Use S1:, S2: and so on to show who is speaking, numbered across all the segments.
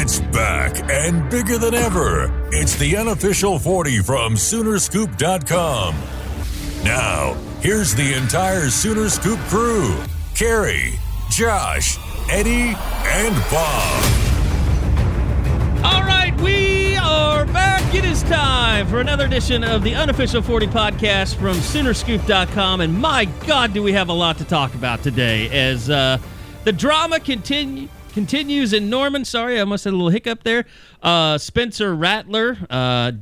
S1: It's back and bigger than ever. It's the Unofficial 40 from Soonerscoop.com. Now, here's the entire Sooner Scoop crew. Carrie, Josh, Eddie, and Bob.
S2: All right, we are back. It is time for another edition of the Unofficial 40 podcast from Soonerscoop.com. And my God, do we have a lot to talk about today as the drama continues in Norman. Sorry, I almost had a little hiccup there. Spencer Rattler,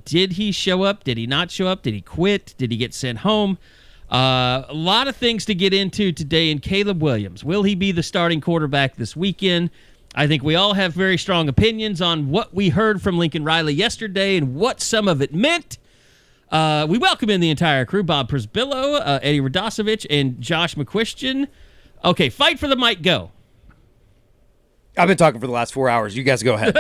S2: did he show up? Did he not show up? Did he quit? Did he get sent home? A lot of things to get into today. And Caleb Williams, will he be the starting quarterback this weekend? I think we all have very strong opinions on what we heard from Lincoln Riley yesterday and what some of it meant. We welcome in the entire crew, Bob Przbillo, Eddie Radosevich, and Josh McQuistion. Okay, fight for the mic, go.
S3: I've been talking for the last 4 hours. You guys go ahead.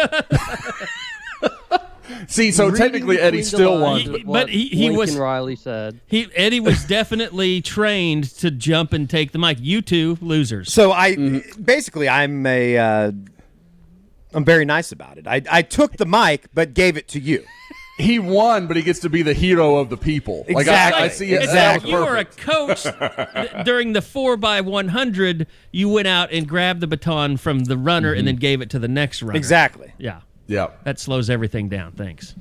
S4: See, so technically Eddie still won.
S2: But he was.
S5: Lincoln Riley said.
S2: Eddie was definitely trained to jump and take the mic. You two losers.
S3: So I'm very nice about it. I took the mic, but gave it to you.
S4: He won, but he gets to be the hero of the people.
S3: Exactly.
S4: Like I see it.
S3: Exactly.
S2: You were a coach during the 4x100. You went out and grabbed the baton from the runner and then gave it to the next runner.
S3: Exactly.
S2: Yeah.
S4: Yeah.
S2: That slows everything down. Thanks.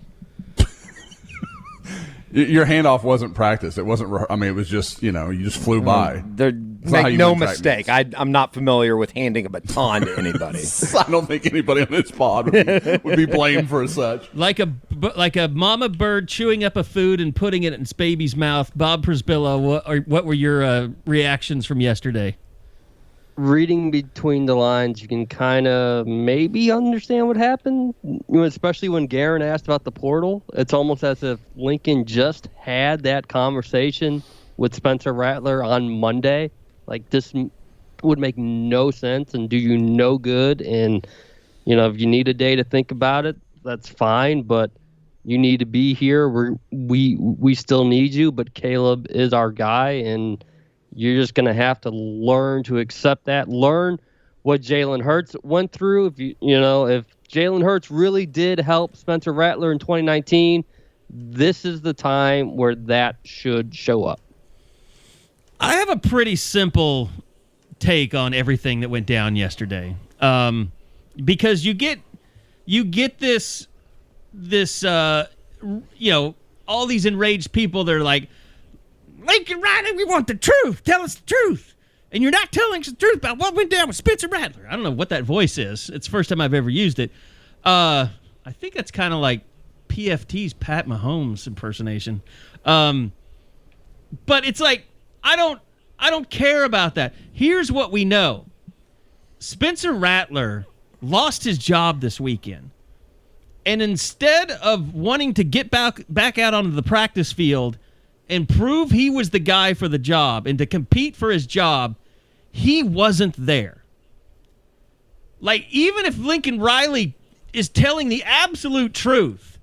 S4: Your handoff wasn't practice. It wasn't. It was just, you just flew by.
S3: Make no mistake. I'm not familiar with handing a baton to anybody.
S4: I don't think anybody on this pod would be blamed for such.
S2: Like a mama bird chewing up a food and putting it in its baby's mouth. Bob Przbillo, what were your reactions from yesterday?
S5: Reading between the lines, you can kind of maybe understand what happened, especially when Guerin asked about the portal. It's almost as if Lincoln just had that conversation with Spencer Rattler on Monday. Like, this would make no sense and do you no good. And, if you need a day to think about it, that's fine. But you need to be here. We still need you. But Caleb is our guy, and you're just going to have to learn to accept that. Learn what Jalen Hurts went through. If if Jalen Hurts really did help Spencer Rattler in 2019, this is the time where that should show up.
S2: I have a pretty simple take on everything that went down yesterday, because you get this all these enraged people. They're like, Lincoln Riley, we want the truth. Tell us the truth. And you're not telling us the truth about what went down with Spencer Rattler. I don't know what that voice is. It's the first time I've ever used it. I think that's kind of like PFT's Pat Mahomes impersonation. But it's like, I don't care about that. Here's what we know. Spencer Rattler lost his job this weekend. And instead of wanting to get back out onto the practice field and prove he was the guy for the job and to compete for his job, he wasn't there. Like, even if Lincoln Riley is telling the absolute truth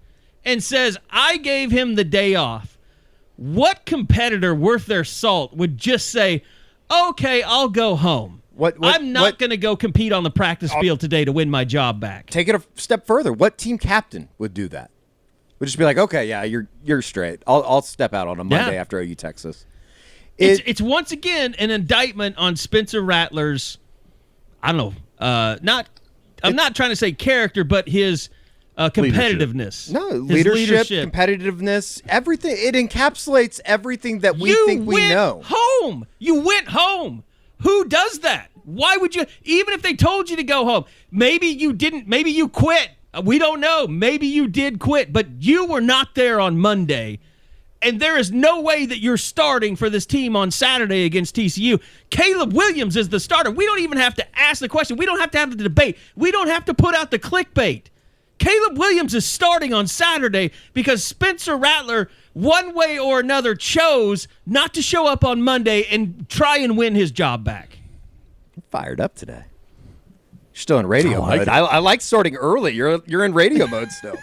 S2: and says, I gave him the day off, what competitor worth their salt would just say, okay, I'll go home. I'm not going to go compete on the practice field today to win my job back.
S3: Take it a step further. What team captain would do that? Would just be like, okay, yeah, you're straight. I'll step out on a Monday after OU Texas.
S2: It's once again an indictment on Spencer Rattler's, I don't know, I'm not trying to say character, but his competitiveness.
S3: Leadership, competitiveness, everything. It encapsulates everything that we think we know.
S2: You went home. Who does that? Why would you? Even if they told you to go home, maybe you didn't. Maybe you quit. We don't know. Maybe you did quit, but you were not there on Monday, and there is no way that you're starting for this team on Saturday against TCU. Caleb Williams is the starter. We don't even have to ask the question. We don't have to have the debate. We don't have to put out the clickbait. Caleb Williams is starting on Saturday because Spencer Rattler, one way or another, chose not to show up on Monday and try and win his job back.
S3: I'm fired up today. You're still in radio mode. I like starting early. You're in radio mode still.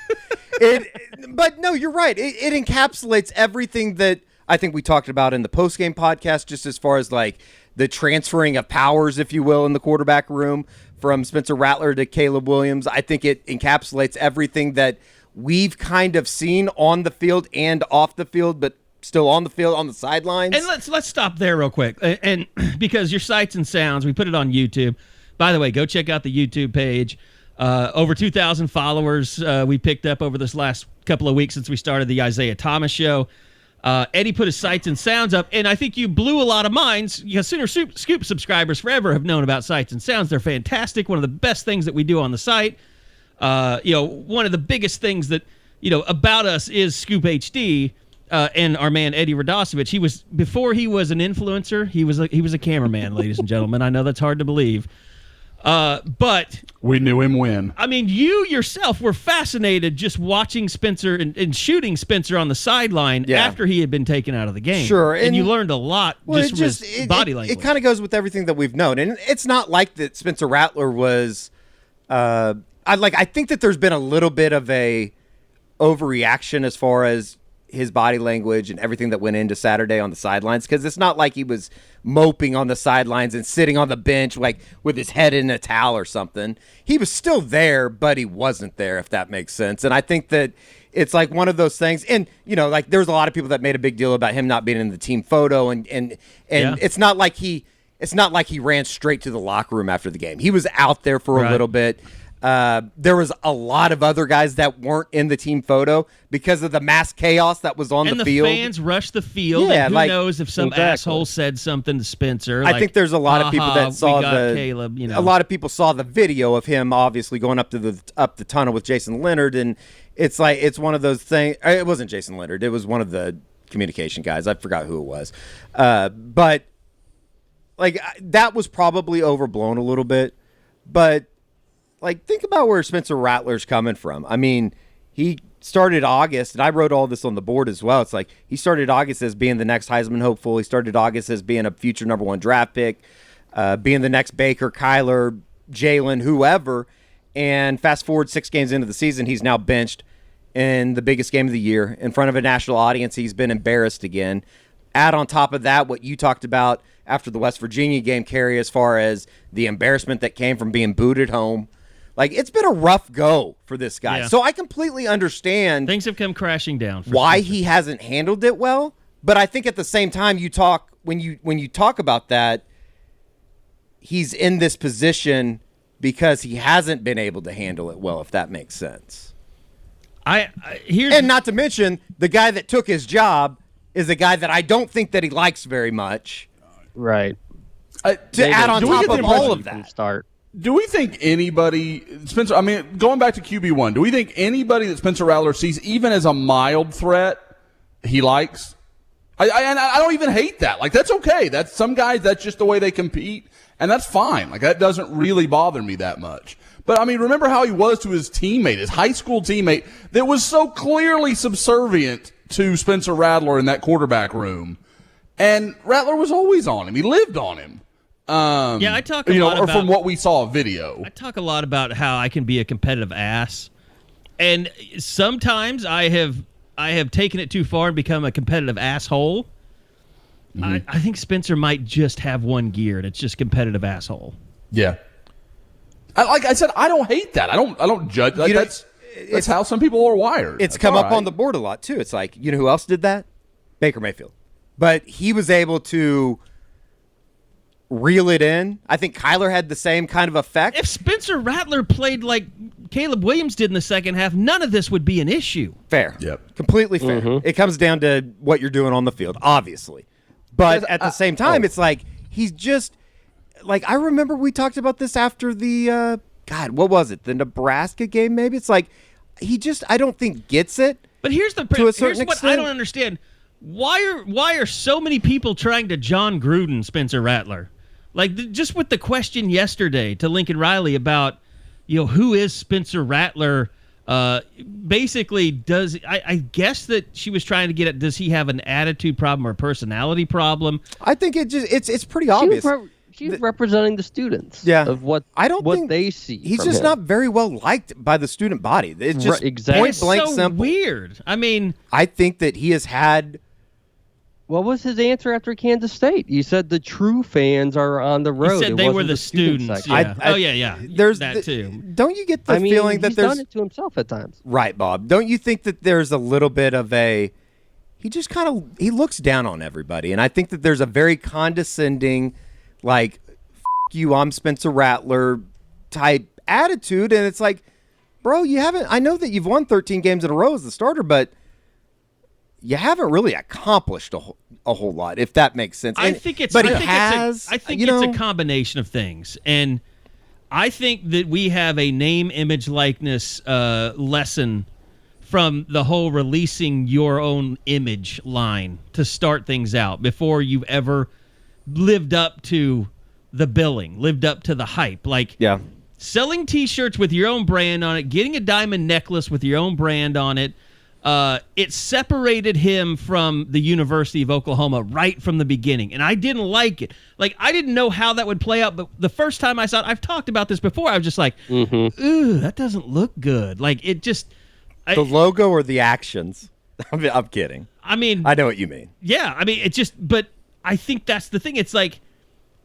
S3: But no, you're right. It encapsulates everything that I think we talked about in the postgame podcast, just as far as like the transferring of powers, if you will, in the quarterback room from Spencer Rattler to Caleb Williams. I think it encapsulates everything that we've kind of seen on the field and off the field, but still on the field, on the sidelines.
S2: And let's stop there real quick. And because your Sights and Sounds, we put it on YouTube. By the way, go check out the YouTube page. Over 2,000 followers we picked up over this last couple of weeks since we started the Isaiah Thomas show. Eddie put his Sights and Sounds up, and I think you blew a lot of minds. Sooner Scoop subscribers forever have known about Sights and Sounds. They're fantastic. One of the best things that we do on the site. One of the biggest things that, about us is Scoop HD and our man Eddie Radosevich. Before he was an influencer, he was a cameraman, ladies and gentlemen. I know that's hard to believe. But
S4: we knew him when.
S2: I mean, you yourself were fascinated just watching Spencer and shooting Spencer on the sideline after he had been taken out of the game.
S3: Sure.
S2: And you learned a lot from his body language.
S3: It kind of goes with everything that we've known. And it's not like that Spencer Rattler was I think that there's been a little bit of a overreaction as far as his body language and everything that went into Saturday on the sidelines, because it's not like he was moping on the sidelines and sitting on the bench like with his head in a towel or something. He was still there, but he wasn't there, if that makes sense. And I think that it's like one of those things. And there's a lot of people that made a big deal about him not being in the team photo, and it's not like he ran straight to the locker room after the game. He was out there for a little bit. There was a lot of other guys that weren't in the team photo because of the mass chaos that was on the field.
S2: And the fans rushed the field. Yeah, and who knows if some asshole said something to Spencer.
S3: I think there's a lot of people that saw
S2: Caleb,
S3: A lot of people saw the video of him obviously going up the tunnel with Jason Leonard, and it's one of those things. It wasn't Jason Leonard. It was one of the communication guys. I forgot who it was. But that was probably overblown a little bit. But think about where Spencer Rattler's coming from. I mean, he started August, and I wrote all this on the board as well. It's like he started August as being the next Heisman hopeful. He started August as being a future number 1 draft pick, being the next Baker, Kyler, Jalen, whoever. And fast forward 6 games into the season, he's now benched in the biggest game of the year in front of a national audience. He's been embarrassed again. Add on top of that what you talked about after the West Virginia game, Carrie, as far as the embarrassment that came from being booed at home. It's been a rough go for this guy. Yeah. So I completely understand.
S2: Things have come crashing down.
S3: Why he hasn't handled it well. But I think at the same time, when you talk about that, he's in this position because he hasn't been able to handle it well, if that makes sense. And not to mention, the guy that took his job is a guy that I don't think that he likes very much.
S5: Right.
S3: To add on top of all of that.
S4: Do we think anybody, Spencer, going back to QB1, do we think anybody that Spencer Rattler sees even as a mild threat he likes? I don't even hate that. That's okay. That's some guys, that's just the way they compete, and that's fine. That doesn't really bother me that much. But, remember how he was to his teammate, his high school teammate, that was so clearly subservient to Spencer Rattler in that quarterback room. And Rattler was always on him. He lived on him.
S2: I talk a lot about,
S4: from what we saw video.
S2: I talk a lot about how I can be a competitive ass, and sometimes I have taken it too far and become a competitive asshole. Mm-hmm. I think Spencer might just have one gear, and it's just competitive asshole.
S4: Yeah, like I said, I don't hate that. I don't judge. That's how some people are wired.
S3: It's come up on the board a lot too. It's like, who else did that? Baker Mayfield, but he was able to reel it in. I think Kyler had the same kind of effect.
S2: If Spencer Rattler played like Caleb Williams did in the second half, none of this would be an issue.
S3: Fair.
S4: Yep.
S3: Completely fair. Mm-hmm. It comes down to what you're doing on the field, obviously. But at the same time, it's like he's just I remember we talked about this after the what was it? The Nebraska game maybe? It's like he just I don't think gets it.
S2: But here's what I don't understand. Why are so many people trying to John Gruden Spencer Rattler? Just with the question yesterday to Lincoln Riley about, who is Spencer Rattler? Basically, I guess that she was trying to get at, does he have an attitude problem or a personality problem?
S3: I think it's pretty obvious.
S5: She's representing the students.
S3: Yeah.
S5: Of what they see.
S3: He's just not very well liked by the student body. It's just
S5: exactly.
S3: point blank
S2: so
S3: simple.
S2: Weird.
S3: I think that he has had
S5: What was his answer after Kansas State? You said the true fans are on the road.
S2: He said they were the students.
S5: section.
S2: Yeah.
S3: There's
S2: that too.
S3: Don't you get the feeling that
S5: he's
S3: there's
S5: done it to himself at times?
S3: Right, Bob? Don't you think that there's a little bit of a he just kind of he looks down on everybody, and I think that there's a very condescending, like "F you, I'm Spencer Rattler" type attitude, and it's like, bro, you haven't. I know that you've won 13 games in a row as the starter, but you haven't really accomplished a whole lot, if that makes sense.
S2: I think it's.
S3: But
S2: I
S3: he
S2: think
S3: has.
S2: I think it's a combination of things, and I think that we have a name, image, likeness lesson from the whole releasing your own image line to start things out before you've ever lived up to the billing, lived up to the hype. Like,
S3: yeah.
S2: Selling T-shirts with your own brand on it, getting a diamond necklace with your own brand on it, it separated him from the University of Oklahoma right from the beginning, and I didn't like it. Like, I didn't know how that would play out, but the first time I saw it, I've talked about this before, I was just like, ooh, that doesn't look good. Like, it just...
S3: The logo or the actions? I'm kidding.
S2: I mean...
S3: I know what you mean.
S2: Yeah, I mean, it just... But I think that's the thing. It's like...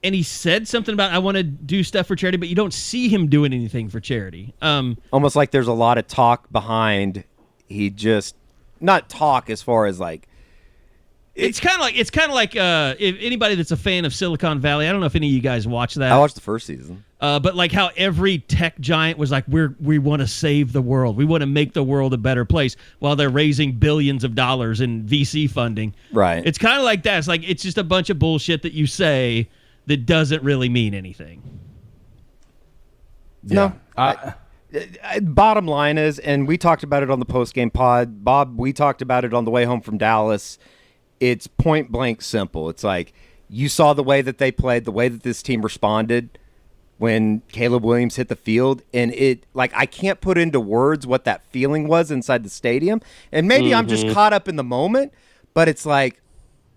S2: And he said something about, I want to do stuff for charity, but you don't see him doing anything for charity.
S3: Almost like there's a lot of talk behind. He just, not talk as far as like.
S2: It's kind of like if anybody that's a fan of Silicon Valley. I don't know if any of you guys watch that.
S3: I watched the first season.
S2: But like how every tech giant was like, we want to save the world. We want to make the world a better place while they're raising billions of dollars in VC funding.
S3: Right.
S2: It's kind of like that. It's like, it's just a bunch of bullshit that you say that doesn't really mean anything.
S3: Yeah. No. Bottom line is, and we talked about it on the postgame pod, Bob, we talked about it on the way home from Dallas. It's point blank simple. It's like you saw the way that they played, the way that this team responded when Caleb Williams hit the field. And it, like, I can't put into words what that feeling was inside the stadium. And maybe I'm just caught up in the moment, but it's like,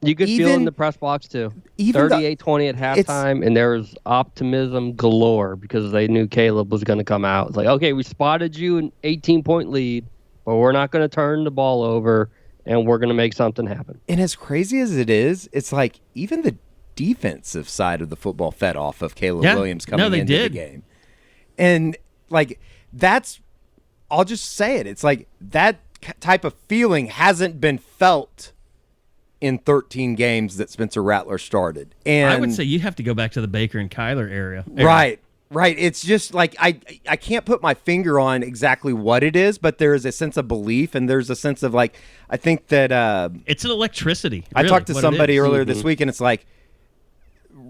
S5: you could feel it in the press box, too. 38-20 at halftime, and there was optimism galore because they knew Caleb was going to come out. It's like, okay, we spotted you an 18-point lead, but we're not going to turn the ball over, and we're going to make something happen.
S3: And as crazy as it is, it's like even the defensive side of the football fed off of Caleb Williams coming into the game. And, like, that's – I'll just say it. It's like that type of feeling hasn't been felt in 13 games that Spencer Rattler started. And
S2: I would say you have to go back to the Baker and Kyler era.
S3: Right. It's just like I can't put my finger on exactly what it is, but there is a sense of belief, and there's a sense of, like, I think that
S2: it's an electricity.
S3: I talked to somebody earlier this week, and it's like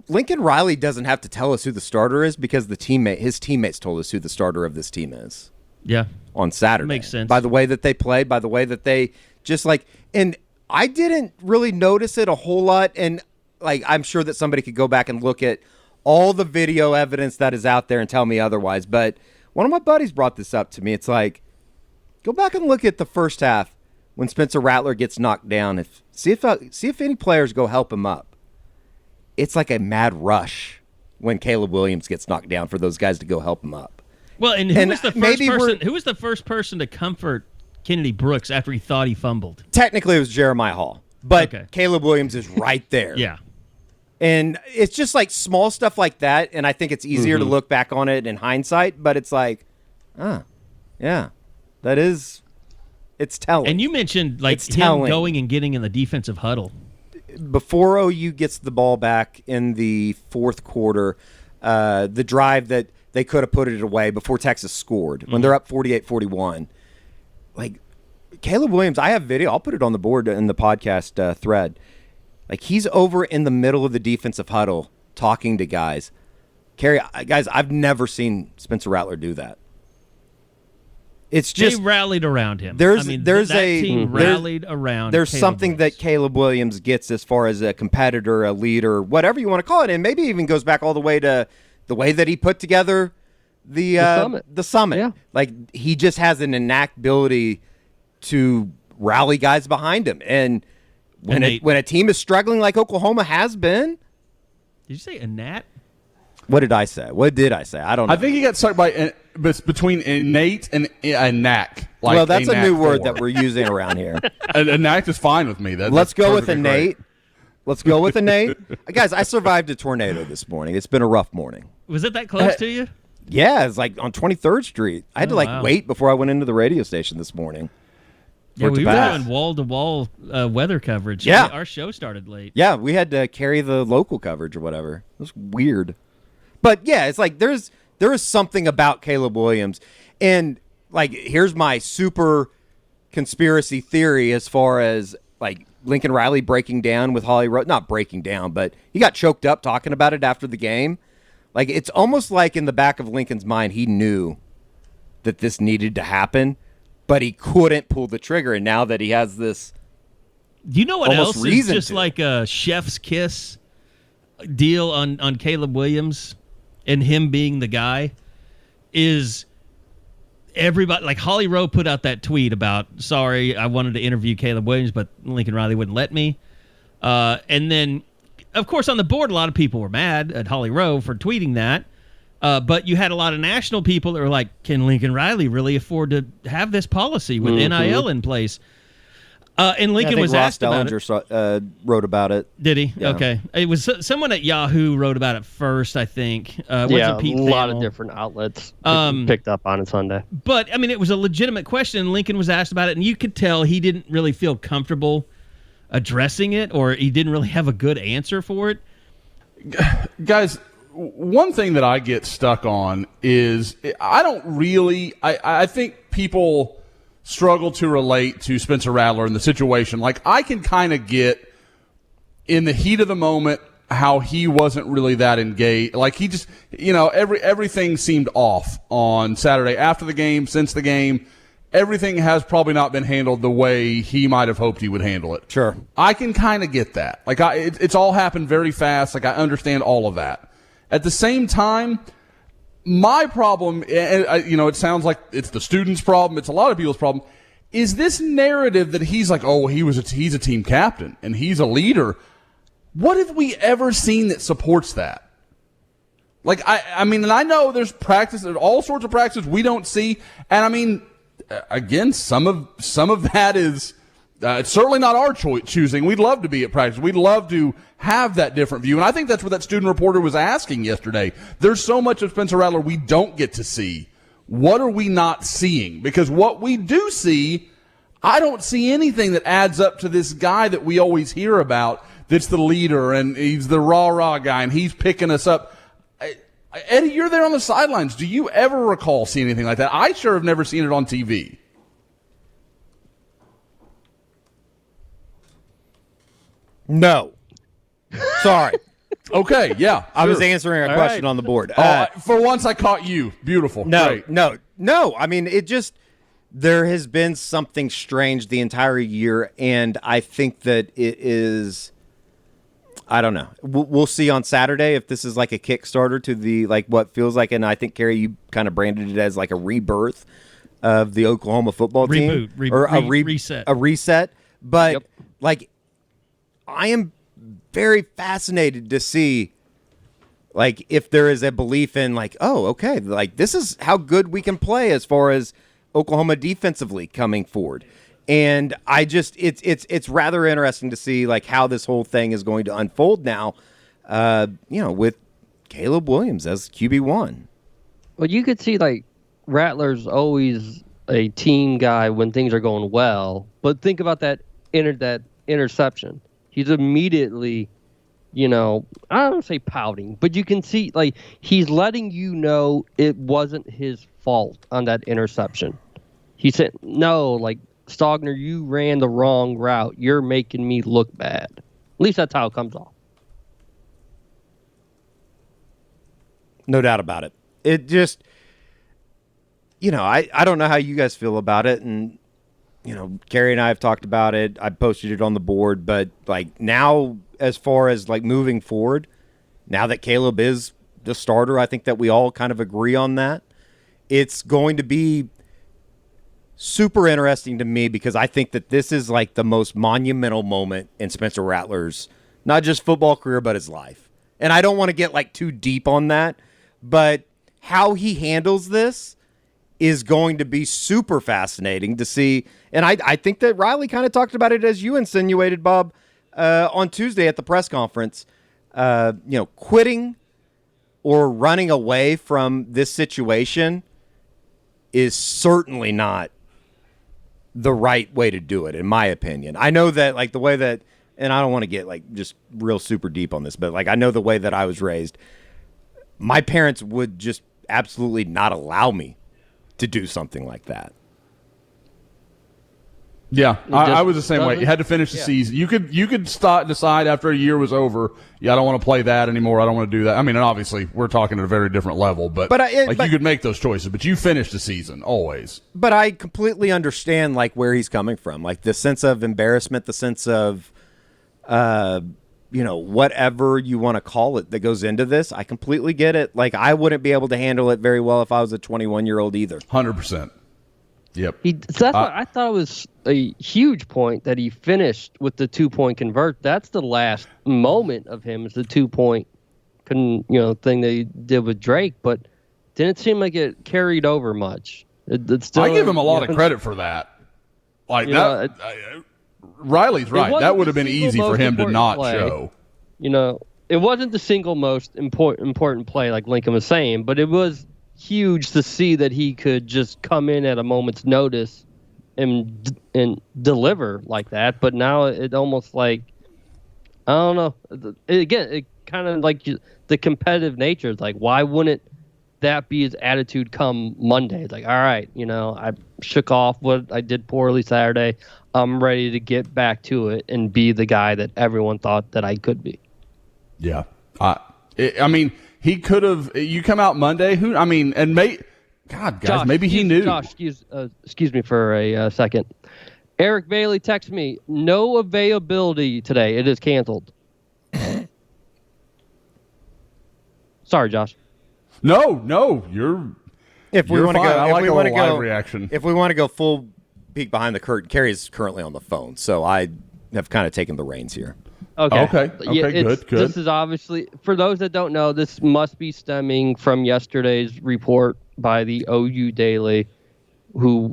S3: Lincoln Riley doesn't have to tell us who the starter is because his teammates told us who the starter of this team is.
S2: Yeah.
S3: On Saturday.
S2: Makes sense.
S3: By the way that they played, by the way that they just like, and I didn't really notice it a whole lot, and like I'm sure that somebody could go back and look at all the video evidence that is out there and tell me otherwise. But one of my buddies brought this up to me. It's like, go back and look at the first half when Spencer Rattler gets knocked down. See if any players go help him up. It's like a mad rush when Caleb Williams gets knocked down for those guys to go help him up.
S2: Well, and who was the first person to comfort Kennedy Brooks after he thought he fumbled?
S3: Technically, it was Jeremiah Hall, but Caleb Williams is right there.
S2: Yeah. And
S3: it's just like small stuff like that, and I think it's easier to look back on it in hindsight, but it's like, yeah, it's telling.
S2: And you mentioned like him going and getting in the defensive huddle.
S3: Before OU gets the ball back in the fourth quarter, the drive that they could have put it away before Texas scored, when they're up 48-41, like Caleb Williams, I have video. I'll put it on the board in the podcast thread. Like he's over in the middle of the defensive huddle talking to guys. Guys, I've never seen Spencer Rattler do that. It's just
S2: they rallied around him.
S3: There's
S2: team rallied around.
S3: There's
S2: Caleb
S3: something
S2: Williams.
S3: that Caleb Williams gets as far as a competitor, a leader, whatever you want to call it, and maybe even goes back all the way to the way that he put together the summit.
S5: Yeah.
S3: Like he just has an innate ability to rally guys behind him, and when a team is struggling like Oklahoma has been.
S2: Did you say innate?
S3: What did I say? I don't know.
S4: I think he got stuck between innate and a knack. Like
S3: well, that's a new word that we're using around here.
S4: A knack is fine with me.
S3: Let's go with innate. Let's go with a Nate. Guys, I survived a tornado this morning. It's been a rough morning.
S2: Was it that close to you?
S3: Yeah, it's like on 23rd Street. I had to wait before I went into the radio station this morning.
S2: Yeah, we were doing wall-to-wall weather coverage.
S3: Yeah.
S2: Our show started late.
S3: Yeah, we had to carry the local coverage or whatever. It was weird. But yeah, it's like there is something about Caleb Williams. And like here's my super conspiracy theory as far as like Lincoln Riley breaking down with Holly Rowe. Not breaking down, but he got choked up talking about it after the game. Like it's almost like in the back of Lincoln's mind he knew that this needed to happen, but he couldn't pull the trigger. And now that he has this,
S2: you know what else is just
S3: to.
S2: like a chef's kiss deal on Caleb Williams and him being the guy is everybody, like Holly Rowe put out that tweet about, sorry, I wanted to interview Caleb Williams, but Lincoln Riley wouldn't let me. And then, of course, on the board, a lot of people were mad at Holly Rowe for tweeting that. But you had a lot of national people that were like, can Lincoln Riley really afford to have this policy with NIL in place? And Lincoln was asked about it.
S3: Wrote about it.
S2: Did he?
S3: Yeah.
S2: Okay. It was someone at Yahoo wrote about it first, I think.
S5: Yeah,
S2: Pete
S5: a lot
S2: Thamel?
S5: of different outlets picked up on it Sunday.
S2: But, I mean, it was a legitimate question, and Lincoln was asked about it, and you could tell he didn't really feel comfortable addressing it, or he didn't really have a good answer for it.
S4: Guys, one thing that I get stuck on is I think people struggle to relate to Spencer Rattler in the situation. Like, I can kind of get in the heat of the moment how he wasn't really that engaged. Like, he just, everything seemed off on Saturday after the game, since the game. Everything has probably not been handled the way he might have hoped he would handle it.
S3: Sure.
S4: I can kind of get that. Like, it's all happened very fast. Like, I understand all of that. At the same time, my problem, it sounds like it's the student's problem, it's a lot of people's problem, is this narrative that he's like, oh, he's a team captain and he's a leader. What have we ever seen that supports that? Like, I mean, and I know there's all sorts of practices we don't see, and I mean, again, some of that is it's certainly not our choosing. We'd love to be at practice. We'd love to have that different view. And I think that's what that student reporter was asking yesterday. There's so much of Spencer Rattler we don't get to see. What are we not seeing? Because what we do see, I don't see anything that adds up to this guy that we always hear about that's the leader and he's the rah-rah guy and he's picking us up. Eddie, you're there on the sidelines. Do you ever recall seeing anything like that? I sure have never seen it on TV.
S3: No. Sorry.
S4: Okay, yeah.
S3: I was answering a question on the board.
S4: For once I caught you. Beautiful.
S3: No,
S4: Great.
S3: no. I mean, there has been something strange the entire year, and I think that it is, I don't know. We'll see on Saturday if this is like a Kickstarter to the, like what feels like, and I think, Carrie, you kind of branded it as like a rebirth of the Oklahoma football team. Or a reset. A reset. But, like, I am very fascinated to see, like, if there is a belief in, like, oh, okay, like, this is how good we can play as far as Oklahoma defensively coming forward. And I just, it's rather interesting to see, like, how this whole thing is going to unfold now, with Caleb Williams as QB1.
S5: Well, you could see, like, Rattler's always a team guy when things are going well, but think about that interception. He's immediately, I don't want to say pouting, but you can see, like, he's letting you know it wasn't his fault on that interception. He said, no, like, Stogner, you ran the wrong route. You're making me look bad. At least that's how it comes off.
S3: No doubt about it. It just, I don't know how you guys feel about it, and Carrie and I have talked about it. I posted it on the board, but like now, as far as like moving forward, now that Caleb is the starter, I think that we all kind of agree on that. It's going to be super interesting to me because I think that this is like the most monumental moment in Spencer Rattler's, not just football career, but his life. And I don't want to get like too deep on that, but how he handles this is going to be super fascinating to see. And I think that Riley kind of talked about it as you insinuated, Bob, on Tuesday at the press conference, quitting or running away from this situation is certainly not the right way to do it, in my opinion. I know that, like, the way that, and I don't want to get, like, just real super deep on this, but, like, I know the way that I was raised, my parents would just absolutely not allow me to do something like that.
S4: Yeah, I was the same way. You had to finish the season. You could decide after a year was over, I don't want to play that anymore. I don't want to do that. I mean, and obviously, we're talking at a very different level, but you could make those choices, but you finish the season, always.
S3: But I completely understand, like, where he's coming from. Like, the sense of embarrassment, the sense of, whatever you want to call it that goes into this. I completely get it. Like, I wouldn't be able to handle it very well if I was a 21-year-old either.
S4: 100%. Yep.
S5: So that's what I thought it was a huge point that he finished with the 2-point convert. That's the last moment of him, is the 2-point thing they did with Drake, but didn't seem like it carried over much. It's still,
S4: I give him a lot of credit for that. Like Riley's right. That would have been easy for him to not show.
S5: It wasn't the single most important play, like Lincoln was saying, but it was huge to see that he could just come in at a moment's notice and deliver like that. But now it almost like, I don't know. It kind of like the competitive nature. It's like, why wouldn't that be his attitude come Monday? It's like, all right, I shook off what I did poorly Saturday. I'm ready to get back to it and be the guy that everyone thought that I could be.
S4: Yeah. He could have. You come out Monday. God, guys,
S5: Josh,
S4: maybe he knew.
S5: Josh, excuse me for a second. Eric Bailey texted me, no availability today. It is canceled. Sorry, Josh.
S4: No, you're.
S3: If we want to go,
S4: I like a live reaction.
S3: If we want to go full peek behind the curtain, Carrie's currently on the phone, so I have kind of taken the reins here.
S4: Okay. Good.
S5: This is obviously, for those that don't know, this must be stemming from yesterday's report by the OU Daily, who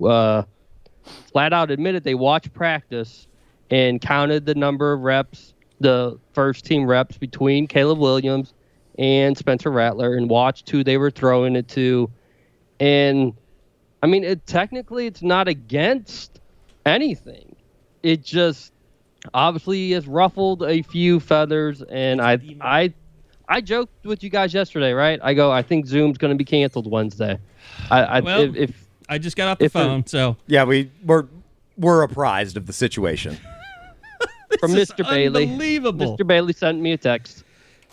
S5: flat out admitted they watched practice and counted the number of reps, the first team reps between Caleb Williams and Spencer Rattler, and watched who they were throwing it to. And technically it's not against anything. It just obviously has ruffled a few feathers, and I joked with you guys yesterday, right? I think Zoom's going to be canceled Wednesday. If
S2: I just got off the phone, so
S3: yeah, we're apprised of the situation
S5: from Mr. Bailey.
S2: Unbelievable.
S5: Mr. Bailey sent me a text.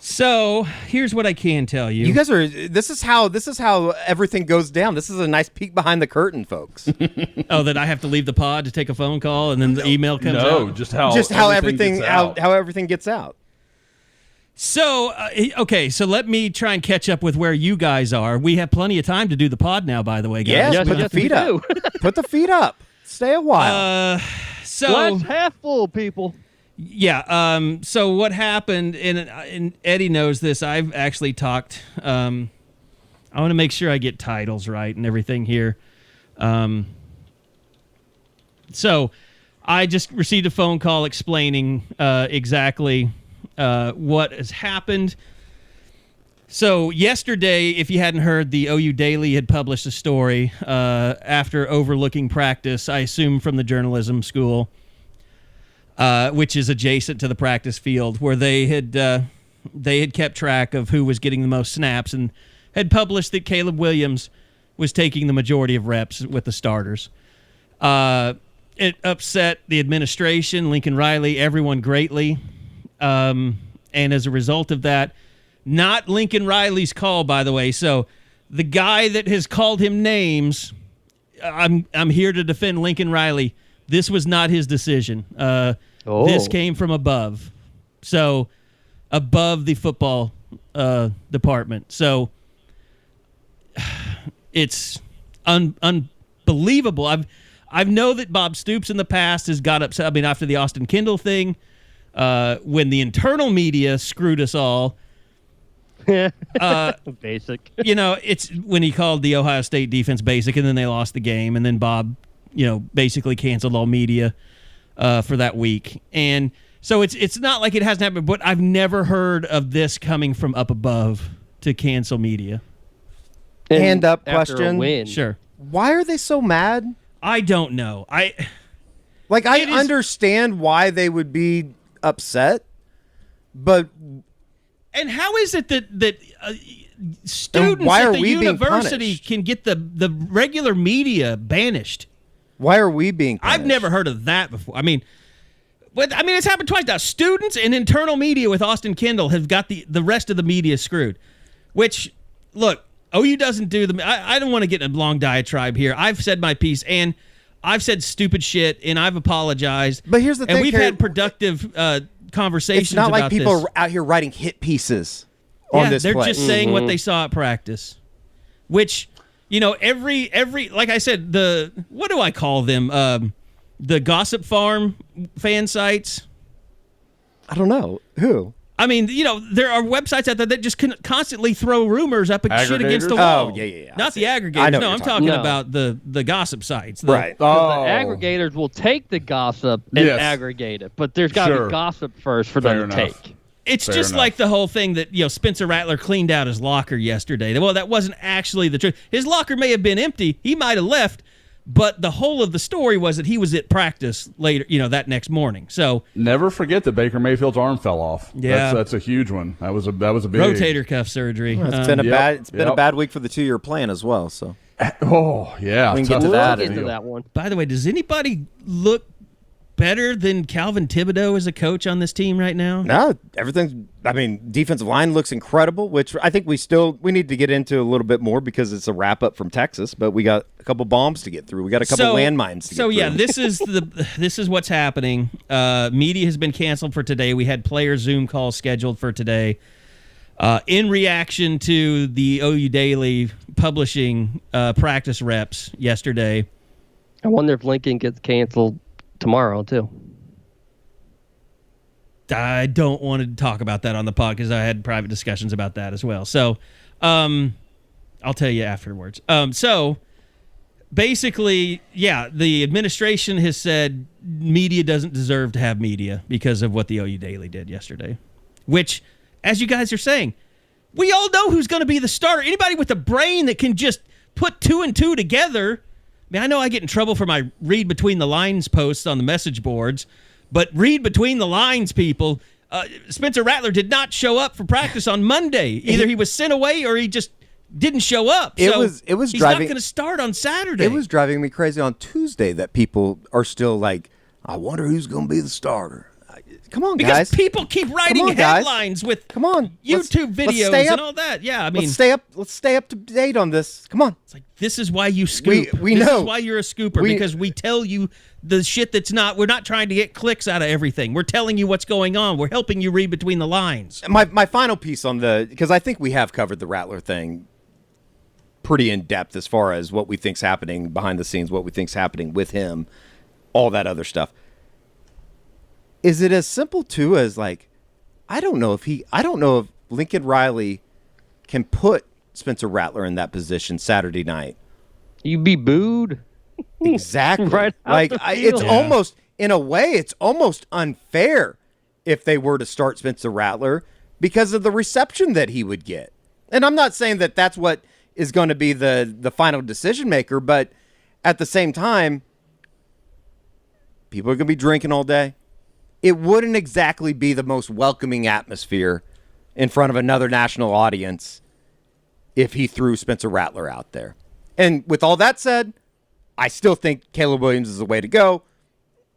S2: So here's what I can tell you.
S3: You guys are. This is how everything goes down. This is a nice peek behind the curtain, folks.
S2: Oh, that I have to leave the pod to take a phone call, and then the email comes out.
S4: No, just how
S3: everything gets out.
S2: So so let me try and catch up with where you guys are. We have plenty of time to do the pod now, by the way, guys.
S3: Yes, put the feet up. Put the feet up. Stay a while.
S5: Glass half full, people.
S2: Yeah. So what happened, and Eddie knows this. I've actually talked. I want to make sure I get titles right and everything here. So I just received a phone call explaining exactly what has happened. So yesterday, if you hadn't heard, the OU Daily had published a story after overlooking practice, I assume from the journalism school, which is adjacent to the practice field, where they had kept track of who was getting the most snaps and had published that Caleb Williams was taking the majority of reps with the starters. It upset the administration, Lincoln Riley, everyone greatly. And as a result of that, not Lincoln Riley's call, by the way. So the guy that has called him names, I'm here to defend Lincoln Riley. This was not his decision. This came from above. So above the football department. So it's unbelievable. I know that Bob Stoops in the past has got upset. I mean, after the Austin Kendall thing, when the internal media screwed us all.
S5: Basic.
S2: It's when he called the Ohio State defense basic, and then they lost the game, and then Bob, basically canceled all media for that week. And So it's not like it hasn't happened, but I've never heard of this coming from up above to cancel media.
S3: Hand up
S5: after
S3: question.
S5: A win.
S2: Sure.
S3: Why are they so mad?
S2: I don't know.
S3: I
S2: It is-
S3: understand why they would be upset, but
S2: And how is it that students
S3: why
S2: at
S3: are
S2: the
S3: we being
S2: university
S3: punished?
S2: can get the regular media banished?
S3: why are we being punished?
S2: I've never heard of that before. I mean, it's happened twice now. Students and internal media with Austin Kendall have got the rest of the media screwed. Which, look, OU doesn't do the. I don't want to get in a long diatribe here. I've said my piece, and I've said stupid shit, and I've apologized.
S3: But here's the thing,
S2: and we've
S3: Kerry,
S2: had productive conversations.
S3: It's not like
S2: about
S3: people
S2: this.
S3: are out here writing hit pieces on this
S2: they're
S3: play.
S2: just saying what they saw at practice, which, every like I said, what do I call them? The Gossip Farm fan sites.
S3: I don't know who.
S2: I mean, there are websites out there that just constantly throw rumors up and shit against the
S4: Aggregators?
S2: wall.
S3: Oh, yeah.
S2: Not the aggregators.
S3: I know what
S2: No,
S3: you're
S2: I'm
S3: talking
S2: talking
S5: about.
S2: about the gossip sites.
S3: Right.
S5: The aggregators will take the gossip and
S4: Yes.
S5: aggregate it, but there's got to
S4: Sure.
S5: be gossip first for
S4: Fair
S5: them to
S4: enough.
S5: take.
S2: It's
S4: Fair
S2: just
S4: enough.
S2: like the whole thing that, Spencer Rattler cleaned out his locker yesterday. Well, that wasn't actually the truth. His locker may have been empty. He might have left, but the whole of the story was that he was at practice later, that next morning. So
S4: Never forget that Baker Mayfield's arm fell off.
S2: Yeah.
S4: That's a huge one. That was a big
S2: rotator cuff surgery.
S3: It's been a
S4: Yep,
S3: bad. It's been a
S4: yep.
S3: bad week for the 2-year plan as well. So
S4: Oh yeah,
S3: We can get
S4: tough
S3: to that
S5: We'll
S3: in
S5: get to that one.
S2: By the way, does anybody look better than Calvin Thibodeau as a coach on this team right now?
S3: no, everything's. I mean, defensive line looks incredible, which I think we need to get into a little bit more because it's a wrap up from Texas. But we got a couple bombs to get through. We got a couple landmines to get through.
S2: yeah, this is what's happening. Media has been canceled for today. We had player Zoom calls scheduled for today. In reaction to the OU Daily publishing practice reps yesterday.
S5: I wonder if Lincoln gets canceled tomorrow too.
S2: I don't want to talk about that on the pod because I had private discussions about that as well. So I'll tell you afterwards. So basically, the administration has said media doesn't deserve to have media because of what the OU Daily did yesterday, which, as you guys are saying, we all know who's going to be the starter. Anybody with a brain that can just put 2 and 2 together. I mean, I know I get in trouble for my read between the lines posts on the message boards, but read between the lines, people. Spencer Rattler did not show up for practice on Monday. Either he was sent away or he just didn't show up.
S3: It
S2: So
S3: was
S2: he's
S3: driving-
S2: not going to start on Saturday.
S3: It was driving me crazy on Tuesday that people are still like, I wonder who's going to be the starter. Come on,
S2: because
S3: guys.
S2: people keep writing
S3: on, guys.
S2: headlines with
S3: Come on.
S2: YouTube
S3: Let's
S2: videos
S3: stay up.
S2: and all that. Yeah, I mean,
S3: Let's stay up to date on this. Come on.
S2: it's like, this is why you scoop.
S3: We
S2: this
S3: know.
S2: is why you're a scooper,
S3: We-
S2: because we tell you the shit that's not. We're not trying to get clicks out of everything. We're telling you what's going on. We're helping you read between the lines.
S3: My final piece on because I think we have covered the Rattler thing pretty in depth as far as what we think's happening behind the scenes, what we think's happening with him, all that other stuff. Is it as simple too as like, I don't know if Lincoln Riley can put Spencer Rattler in that position Saturday night.
S5: You'd be booed.
S3: Exactly.
S5: Right out
S3: Like
S5: the
S3: it's
S5: field.
S3: almost, in a way, it's almost unfair if they were to start Spencer Rattler because of the reception that he would get. And I'm not saying that that's what is going to be the final decision maker, but at the same time, people are going to be drinking all day. It wouldn't exactly be the most welcoming atmosphere in front of another national audience if he threw Spencer Rattler out there. And with all that said, I still think Caleb Williams is the way to go.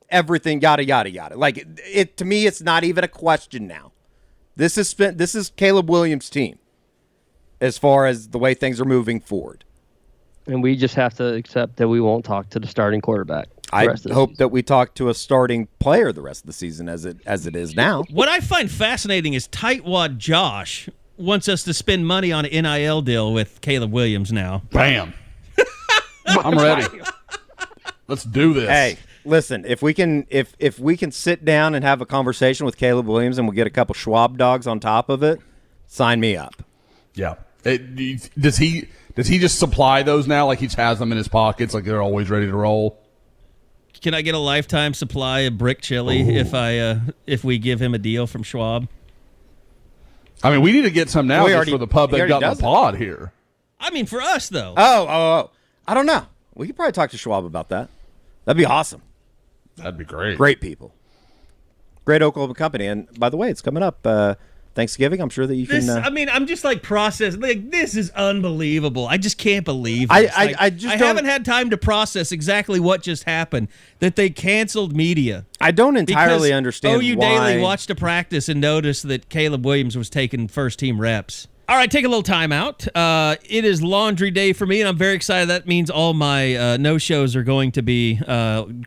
S3: Everything, yada, yada, yada. Like, it to me, it's not even a question now. This is Caleb Williams' team as far as the way things are moving forward.
S5: And we just have to accept that we won't talk to the starting quarterback.
S3: I hope that we talk to a starting player the rest of the season as it is now.
S2: What I find fascinating is Tightwad Josh wants us to spend money on an NIL deal with Caleb Williams now.
S4: Bam. I'm ready. Let's do this.
S3: Hey, listen, if we can sit down and have a conversation with Caleb Williams and we'll get a couple Schwab dogs on top of it, sign me up.
S4: Yeah. Does he just supply those now? Like he has them in his pockets, like they're always ready to roll?
S2: Can I get a lifetime supply of brick chili if we give him a deal from Schwab?
S4: I mean, we need to get some now just for the pub that got in the
S3: does
S4: pod here.
S2: I mean, for us though.
S3: Oh. I don't know. We could probably talk to Schwab about that. That'd be awesome.
S4: That'd be great.
S3: Great people. Great Oklahoma company. And by the way, it's coming up Thanksgiving. I'm sure that you can.
S2: I mean, I'm just like processing. Like, this is unbelievable. I just can't believe
S3: I
S2: this.
S3: I
S2: haven't had time to process exactly what just happened. That they canceled media.
S3: I don't entirely understand
S2: OU
S3: why.
S2: Daily watched a practice and noticed that Caleb Williams was taking first team reps. All right, take a little time out. It is laundry day for me, and I'm very excited. That means all my no-shows are going to be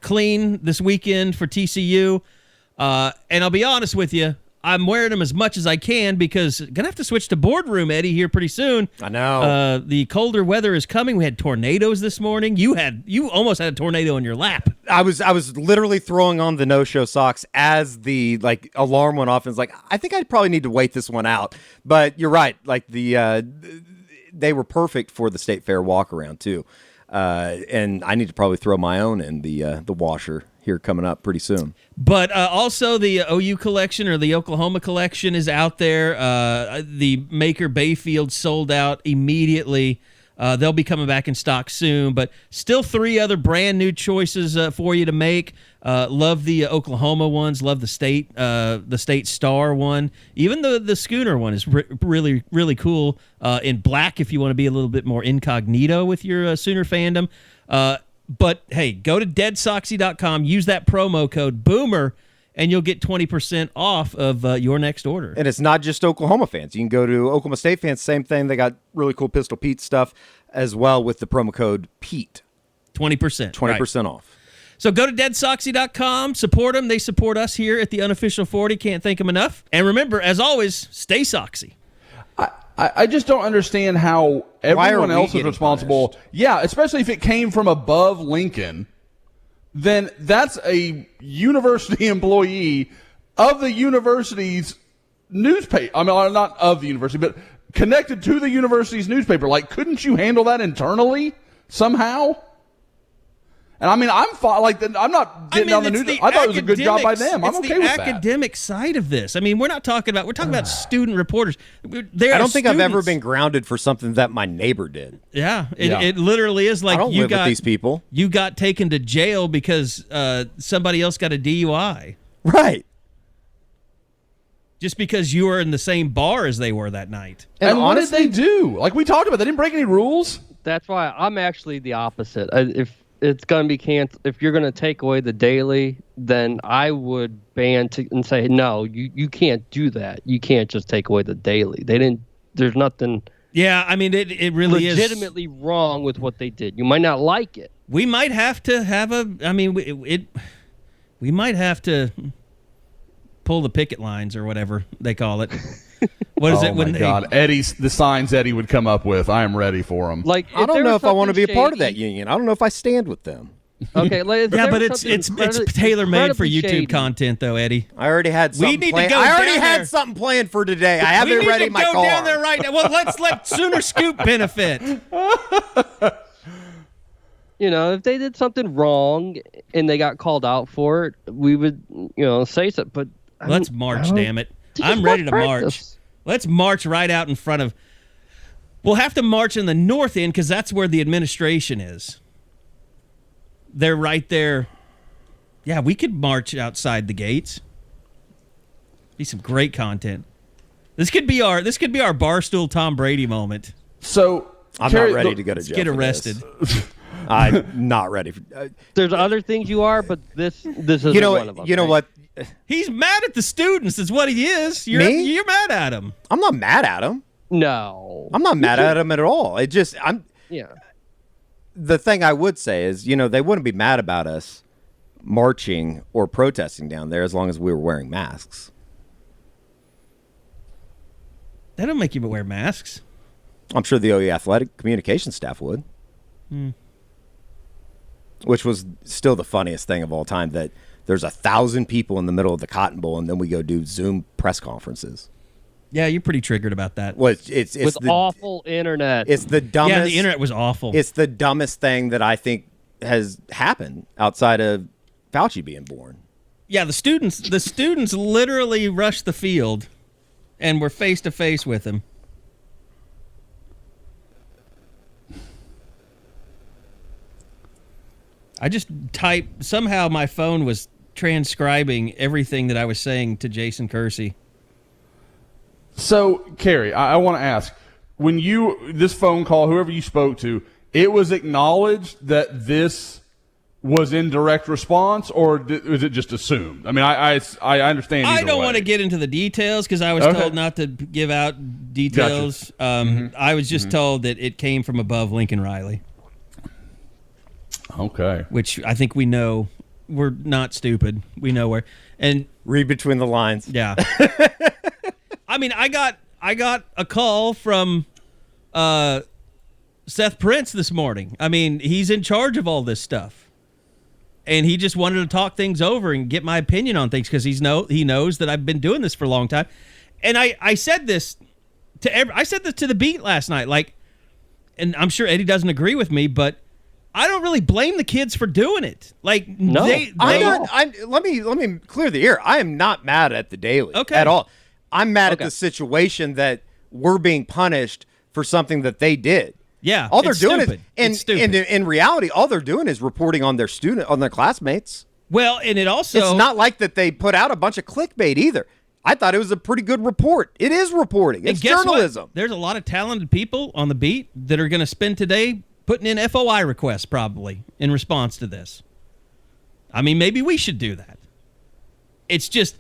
S2: clean this weekend for TCU. And I'll be honest with you, I'm wearing them as much as I can because I'm going to have to switch to boardroom, Eddie, here pretty soon.
S3: I know.
S2: The colder weather is coming. We had tornadoes this morning. You almost had a tornado in your lap.
S3: I was literally throwing on the no-show socks as the alarm went off, and it's like, I think I probably need to wait this one out. But you're right. Like they were perfect for the State Fair walk around too. And I need to probably throw my own in the washer here coming up pretty soon.
S2: But also the OU collection or the Oklahoma collection is out there. The Maker Bayfield sold out immediately. They'll be coming back in stock soon, but still 3 other brand new choices for you to make. Love the Oklahoma ones. Love the State Star one. Even the Schooner one is really, really cool in black if you want to be a little bit more incognito with your Sooner fandom. But, hey, go to deadsoxy.com, use that promo code BOOMER, and you'll get 20% off of your next order.
S3: And it's not just Oklahoma fans. You can go to Oklahoma State fans, same thing. They got really cool Pistol Pete stuff as well with the promo code PETE.
S2: 20%.
S3: 20% off.
S2: So go to deadsoxy.com, support them. They support us here at the Unofficial 40. Can't thank them enough. And remember, as always, stay Soxy.
S4: I just don't understand how everyone else is responsible.
S3: Punished?
S4: Yeah, especially if it came from above Lincoln, then that's a university employee of the university's newspaper. I mean, not of the university, but connected to the university's newspaper. Like, couldn't you handle that internally somehow? And I mean, I'm not getting on the news. I thought it was a good job by them. I'm okay with that.
S2: It's the academic side of this. I mean, we're talking about student reporters.
S3: I don't think I've ever been grounded for something that my neighbor did.
S2: Yeah, it literally is like
S3: I don't live with these people.
S2: You got taken to jail because somebody else got a DUI.
S3: Right.
S2: Just because you were in the same bar as they were that night.
S4: And what did they do? Like we talked about, they didn't break any rules.
S5: That's why I'm actually the opposite. If it's going to be canceled, if you're going to take away the daily, then I would ban and say, no, you can't do that. You can't just take away the daily. There's nothing.
S2: Yeah, I mean, it really is
S5: legitimately wrong with what they did. You might not like it.
S2: We might have to have we might have to pull the picket lines or whatever they call it. What is it when
S4: God, the signs Eddie would come up with? I am ready for them.
S5: Like,
S3: I don't know if I want to be a part of that union. I don't know if I stand with them.
S5: Okay,
S2: yeah, but it's tailor made for YouTube content, though, Eddie.
S3: I already had something planned. Something planned for today. I have it ready in my car.
S2: We need to go down there right now. Well, let's let Sooner Scoop benefit.
S5: You know, if they did something wrong and they got called out for it, we would, say so. But
S2: let's march, damn it! I'm ready to march. Let's march right out in front of. We'll have to march in the north end because that's where the administration is. They're right there. Yeah, we could march outside the gates. Be some great content. This could be our Barstool Tom Brady moment.
S4: So
S3: I'm not ready to go to jail.
S2: Get arrested.
S3: I'm not ready.
S5: There's other things you are, but this is one of them.
S3: You know what?
S2: He's mad at the students. Is what he is.
S3: Me?
S2: You're mad at him.
S3: I'm not mad at him.
S5: No,
S3: I'm not mad at him at all.
S5: Yeah.
S3: The thing I would say is, they wouldn't be mad about us marching or protesting down there as long as we were wearing masks.
S2: That don't make you wear masks.
S3: I'm sure the OU athletic communication staff would. Which was still the funniest thing of all time, that there's 1,000 people in the middle of the Cotton Bowl, and then we go do Zoom press conferences.
S2: Yeah, you're pretty triggered about that.
S3: Well, it's
S5: with awful internet.
S3: It's the dumbest.
S2: Yeah, the internet was awful.
S3: It's the dumbest thing that I think has happened outside of Fauci being born.
S2: Yeah, the students literally rushed the field and were face to face with him. I just typed, somehow my phone was transcribing everything that I was saying to Jason Kersey.
S4: So, Carrie, I want to ask, when this phone call, whoever you spoke to, it was acknowledged that this was in direct response, or was it just assumed? I mean, I understand.
S2: I don't want to get into the details because I was told not to give out details.
S4: Gotcha.
S2: I was just told that it came from above Lincoln Riley.
S4: Okay.
S2: Which I think we know. We're not stupid. We know where. And
S3: read between the lines.
S2: Yeah. I mean, I got a call from Seth Prince this morning. I mean, he's in charge of all this stuff. And he just wanted to talk things over and get my opinion on things because he knows that I've been doing this for a long time. And I said this to the beat last night. Like, and I'm sure Eddie doesn't agree with me, but I don't really blame the kids for doing it. Like,
S5: no,
S3: let me clear the air. I am not mad at the Daily at all. I'm mad at the situation that we're being punished for something that they did.
S2: Yeah,
S3: all they're doing
S2: stupid.
S3: is, and in reality, all they're doing is reporting on their classmates.
S2: Well, and it's
S3: not like that they put out a bunch of clickbait either. I thought it was a pretty good report. It is reporting. It's journalism.
S2: What? There's a lot of talented people on the beat that are going to spend today putting in FOI requests probably in response to this. I mean, maybe we should do that. It's just,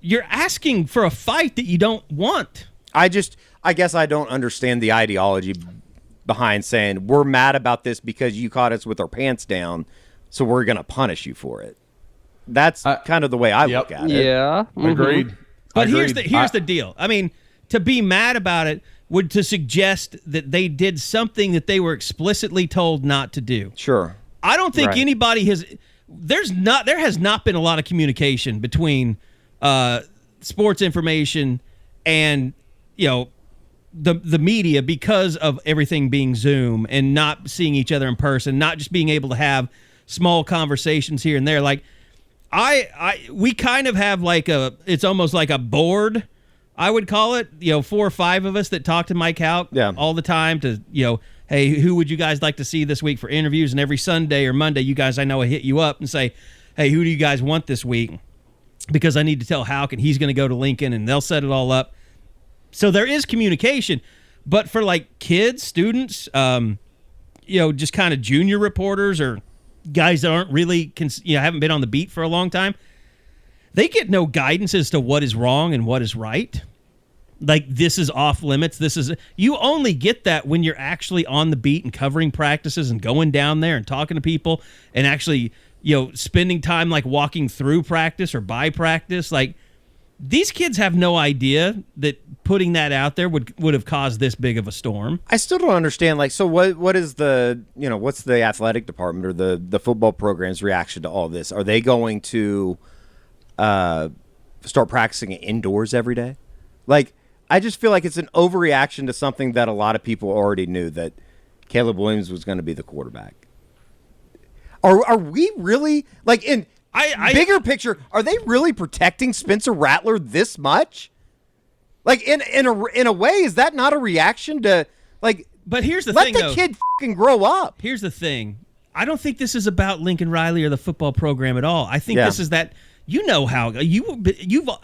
S2: you're asking for a fight that you don't want.
S3: I guess I don't understand the ideology behind saying we're mad about this because you caught us with our pants down, so we're going to punish you for it. That's kind of the way I look at it.
S5: Yeah. Mm-hmm.
S4: Agreed.
S2: But here's the deal. I mean, to be mad about it would to suggest that they did something that they were explicitly told not to do.
S3: Sure.
S2: I don't think anybody has. There has not been a lot of communication between sports information and the media because of everything being Zoom and not seeing each other in person, not just being able to have small conversations here and there. Like we kind of have it's almost like a board, I would call it, 4 or 5 of us that talk to Mike Houck all the time to, hey, who would you guys like to see this week for interviews? And every Sunday or Monday, you guys, I know, I hit you up and say, hey, who do you guys want this week? Because I need to tell Houck and he's going to go to Lincoln and they'll set it all up. So there is communication, but for kids, students, just kind of junior reporters or guys that aren't really, haven't been on the beat for a long time, they get no guidance as to what is wrong and what is right. Like, this is off limits. You only get that when you're actually on the beat and covering practices and going down there and talking to people and actually, spending time walking through practice or by practice. These kids have no idea that putting that out there would have caused this big of a storm.
S3: I still don't understand. So what is what's the athletic department or the football program's reaction to all this? Are they going to start practicing indoors every day? I just feel like it's an overreaction to something that a lot of people already knew, that Caleb Williams was going to be the quarterback. Are we really in bigger picture? Are they really protecting Spencer Rattler this much? In a way, is that not a reaction to
S2: But here's the
S3: thing:
S2: let
S3: the kid fucking grow up.
S2: Here's the thing: I don't think this is about Lincoln Riley or the football program at all. I think this is that how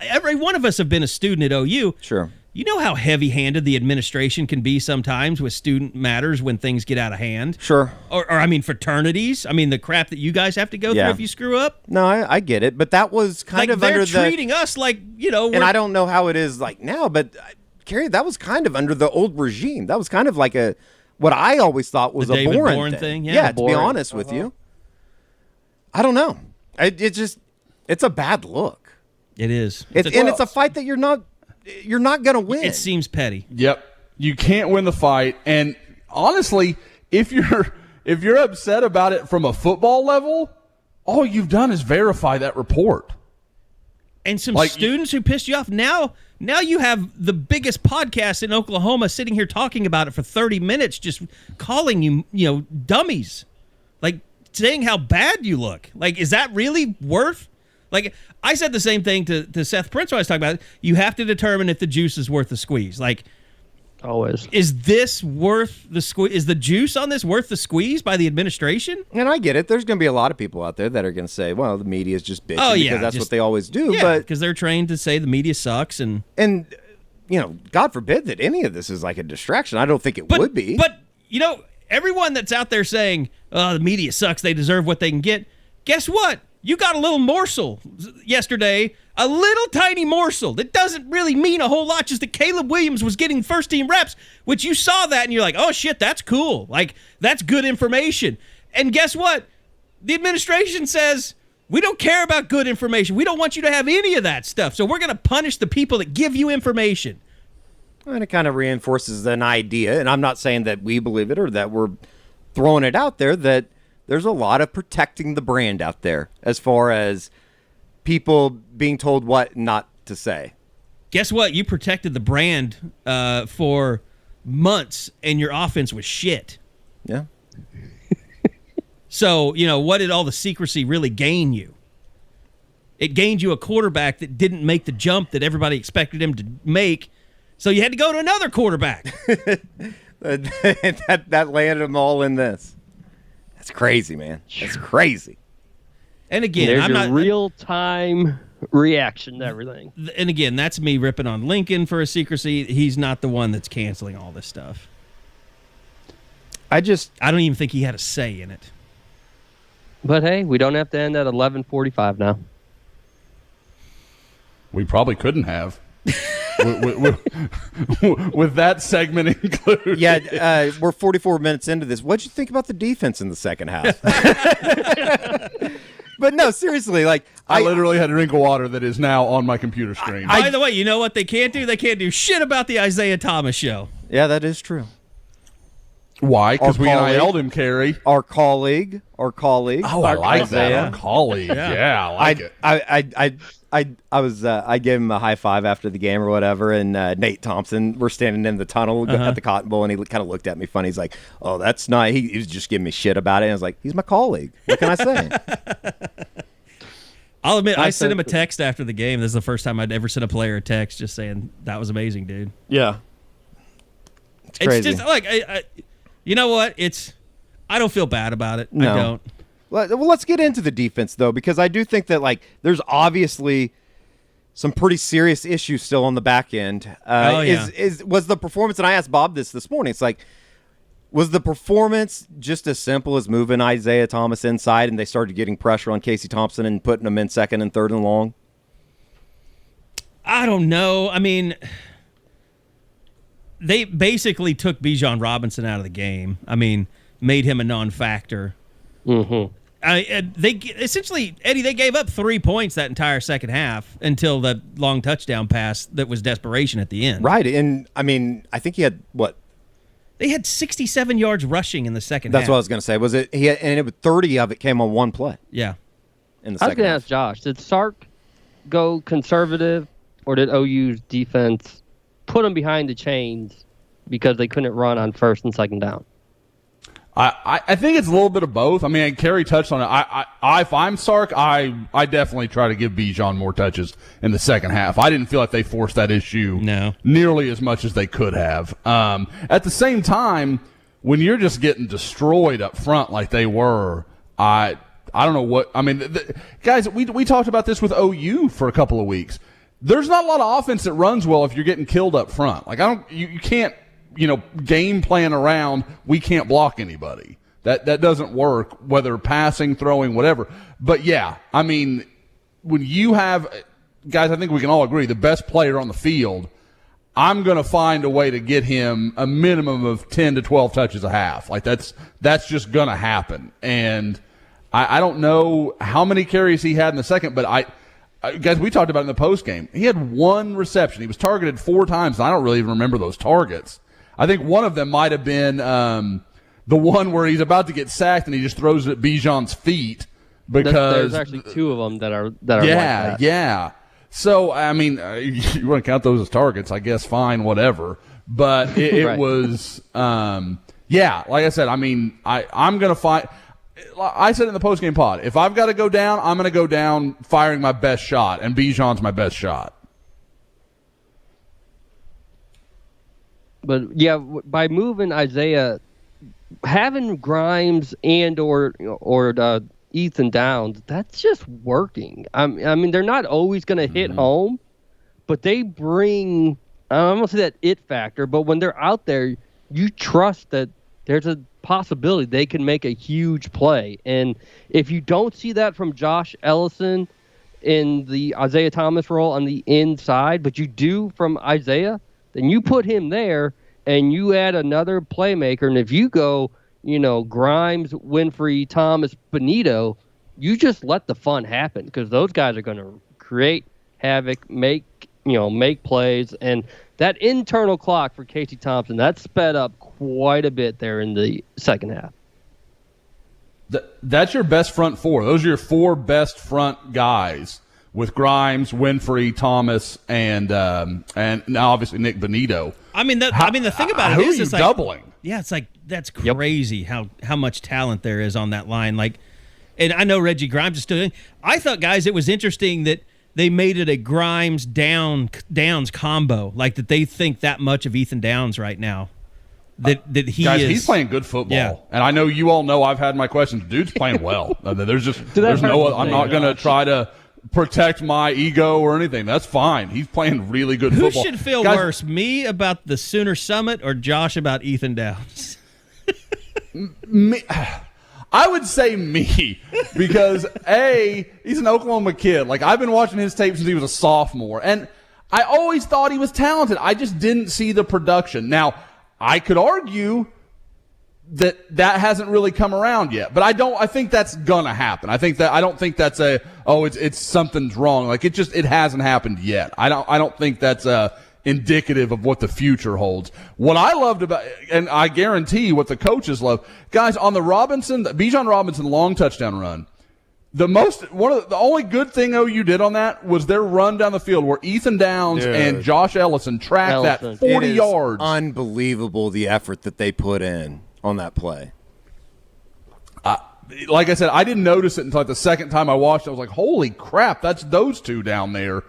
S2: every one of us have been a student at OU.
S3: Sure.
S2: You know how heavy-handed the administration can be sometimes with student matters when things get out of hand.
S3: Sure.
S2: Or fraternities. I mean, the crap that you guys have to go through if you screw up.
S3: No, I get it, but that was kind of under
S2: they're treating us
S3: and I don't know how it is now, but Carrie, that was kind of under the old regime. That was kind of what I always thought was
S2: the
S3: a
S2: boring thing.
S3: Yeah, to be honest with you, I don't know. It's a bad look.
S2: It is.
S3: It's a fight that you're not going to win.
S2: It seems petty.
S4: Yep. You can't win the fight. And honestly, if you're upset about it from a football level, all you've done is verify that report.
S2: And some students who pissed you off. Now you have the biggest podcast in Oklahoma sitting here talking about it for 30 minutes, just calling you, dummies. saying how bad you look. Like, is that really worth? Like, I said the same thing to Seth Prince when I was talking about it. You have to determine if the juice is worth the squeeze. Like,
S5: always.
S2: Is this worth the squeeze? Is the juice on this worth the squeeze by the administration?
S3: And I get it. There's going to be a lot of people out there that are going to say, well, the media is just bitching because that's what they always do.
S2: Yeah, because they're trained to say the media sucks. And,
S3: you know, God forbid that any of this is like a distraction. I don't think it would be.
S2: But, you know, everyone that's out there saying, oh, the media sucks, they deserve what they can get, guess what? You got a little morsel yesterday, a little tiny morsel that doesn't really mean a whole lot, just that Caleb Williams was getting first-team reps, which you saw that and you're like, oh, shit, that's cool. Like, that's good information. And guess what? The administration says, we don't care about good information. We don't want you to have any of that stuff, so we're going to punish the people that give you information.
S3: And it kind of reinforces an idea, and I'm not saying that we believe it or that we're throwing it out there, that there's a lot of protecting the brand out there as far as people being told what not to say.
S2: Guess what? You protected the brand for months, and your offense was shit.
S3: Yeah.
S2: So, you know, what did all the secrecy really gain you? It gained you a quarterback that didn't make the jump that everybody expected him to make, so you had to go to another quarterback.
S3: that landed them all in this. That's crazy, man. That's crazy.
S2: And again,
S5: there's
S2: I'm not
S5: real-time reaction to everything.
S2: And again, that's me ripping on Lincoln for a secrecy. He's not the one that's canceling all this stuff. I don't even think he had a say in it.
S5: But hey, we don't have to end at 11:45 now.
S4: We probably couldn't have. with that segment included.
S3: Yeah, we're 44 minutes into this. What'd you think about the defense in the second half? But no, seriously, like
S4: I literally had a drink of water that is now on my computer screen.
S2: By the way, you know what they can't do? They can't do shit about the Isaiah Thomas show.
S3: Yeah, that is true.
S4: Why? Because we NIL'd him, Carrie.
S3: Our colleague.
S4: Oh, I like that. Our colleague. Yeah, I like it.
S3: I gave him a high five after the game or whatever, and Nate Thompson, we're standing in the tunnel at the Cotton Bowl, and he kind of looked at me funny. He's like, oh, that's nice. He was just giving me shit about it. And I was like, he's my colleague. What can I say?
S2: I'll admit, I sent him a text after the game. This is the first time I'd ever sent a player a text just saying, that was amazing, dude.
S3: Yeah. It's crazy.
S2: It's just like, you know what? I don't feel bad about it.
S3: No.
S2: I don't.
S3: Well, let's get into the defense, though, because I do think that, like, there's obviously some pretty serious issues still on the back end. Was the performance, and I asked Bob this morning, it's like, was the performance just as simple as moving Isaiah Thomas inside and they started getting pressure on Casey Thompson and putting him in second and third and long?
S2: I don't know. I mean, they basically took Bijan Robinson out of the game. I mean, made him a non-factor.
S5: Mm-hmm.
S2: Eddie, they gave up 3 points that entire second half until the long touchdown pass that was desperation at the end.
S3: Right, and I mean, I think he had what?
S2: They had 67 yards rushing in the second half.
S3: That's what I was going to say. Was it? And it was 30 of it came on one play.
S2: Yeah.
S3: In the
S5: I was
S3: second
S5: going to
S3: half.
S5: ask Josh, did Sark go conservative, or did OU's defense put them behind the chains because they couldn't run on first and second down?
S4: I think it's a little bit of both. I mean, Kerry touched on it. If I'm Sark, I definitely try to give Bijan more touches in the second half. I didn't feel like they forced that issue nearly as much as they could have. At the same time, when you're just getting destroyed up front like they were, I don't know what – I mean, guys, we talked about this with OU for a couple of weeks. There's not a lot of offense that runs well if you're getting killed up front. Like, you can't – game plan around, we can't block anybody. That doesn't work, whether passing, throwing, whatever. But, yeah, I mean, when you have – guys, I think we can all agree, the best player on the field, I'm going to find a way to get him a minimum of 10 to 12 touches a half. Like, that's just going to happen. And I don't know how many carries he had in the second, but guys, we talked about it in the postgame. He had one reception. He was targeted 4 times, and I don't really even remember those targets. I think one of them might have been the one where he's about to get sacked and he just throws it at Bijan's feet because
S5: there's actually 2 of them that are like that.
S4: Yeah. So I mean, you want to count those as targets? I guess fine, whatever. But it
S5: Right.
S4: was, like I said. I mean, I'm gonna find. I said in the postgame pod, if I've got to go down, I'm going to go down firing my best shot, and Bijan's my best shot.
S5: But yeah, by moving Isaiah, having Grimes and or Ethan Downs, that's just working. I mean, they're not always going to hit home, but they bring, I'm going to say that it factor, but when they're out there, you trust that there's a possibility they can make a huge play. And if you don't see that from Josh Ellison in the Isaiah Thomas role on the inside, but you do from Isaiah, then you put him there and you add another playmaker. And if you go, Grimes, Winfrey, Thomas, Benito, you just let the fun happen because those guys are going to create havoc, make plays. And that internal clock for Casey Thompson, that sped up quite a bit there in the second half.
S4: That's your best front four. Those are your four best front guys with Grimes, Winfrey, Thomas, and now obviously Nick Benito.
S2: I mean, the thing about it is,
S4: it's like doubling.
S2: Yeah, it's like that's crazy how much talent there is on that line. Like, and I know Reggie Grimes is still in. I thought, guys, it was interesting that they made it a Grimes Downs combo, like that they think that much of Ethan Downs right now. That he's
S4: playing good football.
S2: Yeah.
S4: And I know you all know I've had my questions. Dude's playing well. I'm not going to try to protect my ego or anything. That's fine. He's playing really good football.
S2: Who should feel worse, me about the Sooner Summit or Josh about Ethan Downs?
S4: Me. I would say me because, A, he's an Oklahoma kid. Like, I've been watching his tape since he was a sophomore, and I always thought he was talented. I just didn't see the production. Now, I could argue that hasn't really come around yet, but I think that's gonna happen. I don't think that's it's something's wrong. Like, it hasn't happened yet. I don't think that's indicative of what the future holds. What I loved about, and I guarantee what the coaches love, guys, on the Bijan Robinson long touchdown run, the only good thing OU did on that was their run down the field where Ethan Downs and Josh Ellison tracked that 40 yards.
S3: Unbelievable the effort that they put in on that play.
S4: Like I said, I didn't notice it until like the second time I watched it. I was like, holy crap, that's those two down there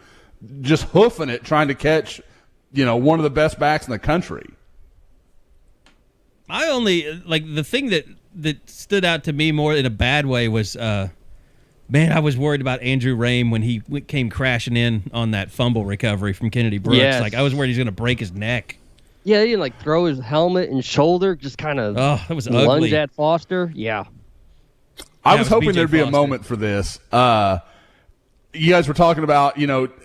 S4: just hoofing it, trying to catch one of the best backs in the country.
S2: I only the thing that stood out to me more in a bad way was man, I was worried about Andrew Rame when he came crashing in on that fumble recovery from Kennedy Brooks.
S5: Yes.
S2: Like, I was worried he's going to break his neck.
S5: Yeah, he didn't throw his helmet and shoulder, just kind of
S2: that was
S5: lunge
S2: ugly.
S5: at Foster. Yeah.
S4: I was hoping
S2: BJ
S4: there'd be a
S2: Foster.
S4: moment for this. You guys were talking about,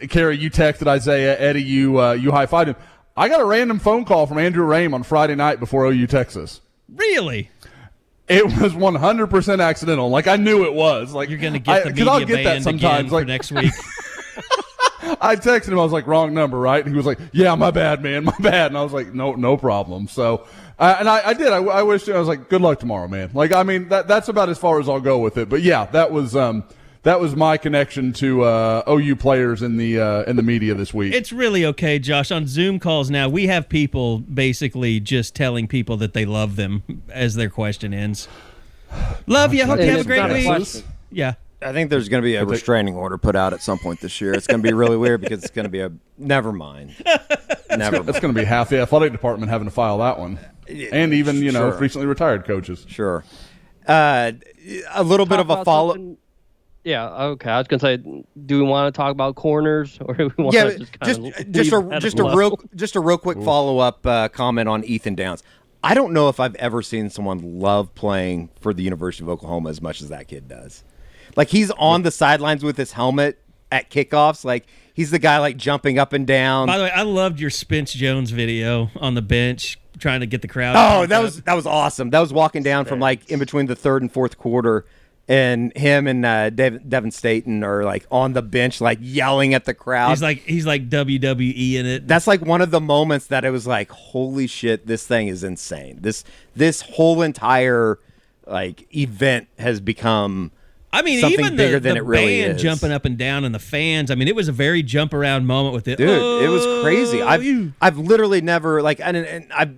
S4: Carrie, you texted Isaiah, Eddie, you high-fived him. I got a random phone call from Andrew Rame on Friday night before OU Texas.
S2: Really?
S4: It was 100% accidental. Like, I knew it was. Like,
S2: You're going to get the media
S4: I'll get that
S2: banned
S4: sometimes.
S2: again for next week.
S4: I texted him. I was like, wrong number, right? And he was like, yeah, my bad, man, my bad. And I was like, no problem. So, and I did. I wished I was like, good luck tomorrow, man. Like, I mean, that's about as far as I'll go with it. But yeah, that was my connection to OU players in the media this week.
S2: It's really okay, Josh. On Zoom calls now, we have people basically just telling people that they love them as their question ends. Love you. Hope you have a great week. Yeah.
S3: I think there's going to be a restraining order put out at some point this year. It's going to be really weird because it's going to be never mind.
S4: It's going to be half the athletic department having to file that one. And even, recently retired coaches.
S3: Sure. A little bit of a follow.
S5: Yeah, okay. I was going to say, do we want to talk about corners or do we want to
S3: just a real quick follow-up comment on Ethan Downs. I don't know if I've ever seen someone love playing for the University of Oklahoma as much as that kid does. Like, he's on the sidelines with his helmet at kickoffs. Like, he's the guy, jumping up and down.
S2: By the way, I loved your Spence Jones video on the bench trying to get the crowd.
S3: Oh, that was awesome. That was walking down from, in between the third and fourth quarter, and him and Devin Staten are, on the bench, yelling at the crowd.
S2: He's like WWE in it.
S3: That's, one of the moments that it was like, holy shit, this thing is insane. This whole entire, event has become... something
S2: even
S3: bigger
S2: the
S3: than it really
S2: band
S3: is.
S2: jumping up and down and the fans. I mean, it was a very jump around moment with it.
S3: Dude, it was crazy. I've literally never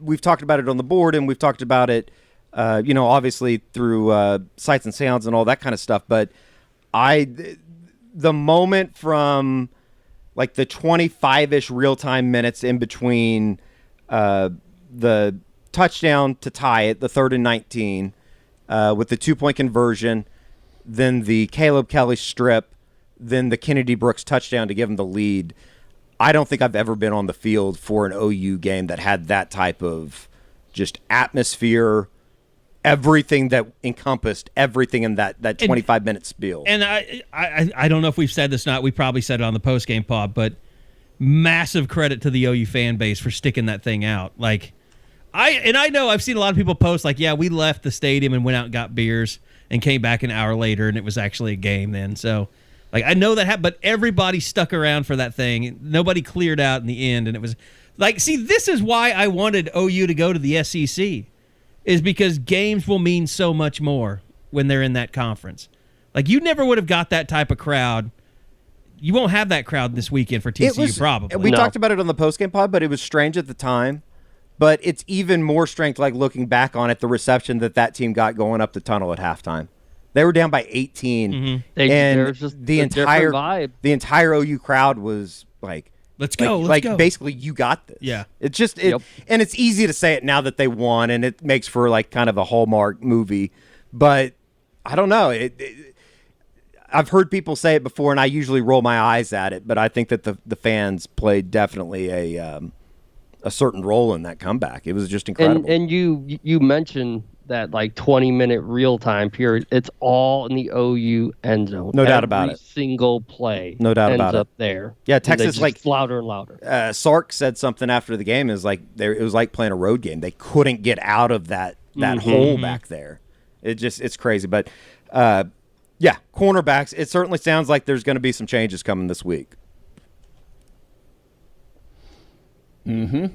S3: we've talked about it on the board and we've talked about it obviously through sights and sounds and all that kind of stuff. But the moment from like the 25-ish real-time minutes in between the touchdown to tie it, the 3rd and 19, with the 2-point conversion, then the Caleb Kelly strip, then the Kennedy Brooks touchdown to give him the lead. I don't think I've ever been on the field for an OU game that had that type of just atmosphere, everything that encompassed everything in that 25-minute spiel.
S2: And I don't know if we've said this or not. We probably said it on the post-game pod, but massive credit to the OU fan base for sticking that thing out. Like, I know I've seen a lot of people post like, yeah, we left the stadium and went out and got beers and came back an hour later, and it was actually a game then. So, like, I know that happened, but everybody stuck around for that thing. Nobody cleared out in the end, and it was like, see, this is why I wanted OU to go to the SEC, is because games will mean so much more when they're in that conference. Like, you never would have got that type of crowd. You won't have that crowd this weekend for TCU, probably.
S3: We talked about it on the postgame pod, but it was strange at the time. But it's even more strange, like, looking back on it, the reception that team got going up the tunnel at halftime. They were down by 18, and the entire OU crowd was like,
S2: let's go.
S3: Let's go. Basically, you got this.
S2: Yeah.
S3: It's just, and it's easy to say it now that they won, and it makes for like kind of a Hallmark movie. But I don't know. I've heard people say it before, and I usually roll my eyes at it. But I think that the fans played definitely a certain role in that comeback. It was just incredible.
S5: And you mentioned that like 20-minute real-time period. It's all in the OU end zone.
S3: No doubt about it.
S5: Every single play.
S3: No doubt about it.
S5: Ends up there.
S3: Yeah, Texas like
S5: louder and louder.
S3: Sark said something after the game. It was like playing a road game. They couldn't get out of that hole back there. It's crazy. But yeah, cornerbacks. It certainly sounds like there's going to be some changes coming this week.
S4: I'm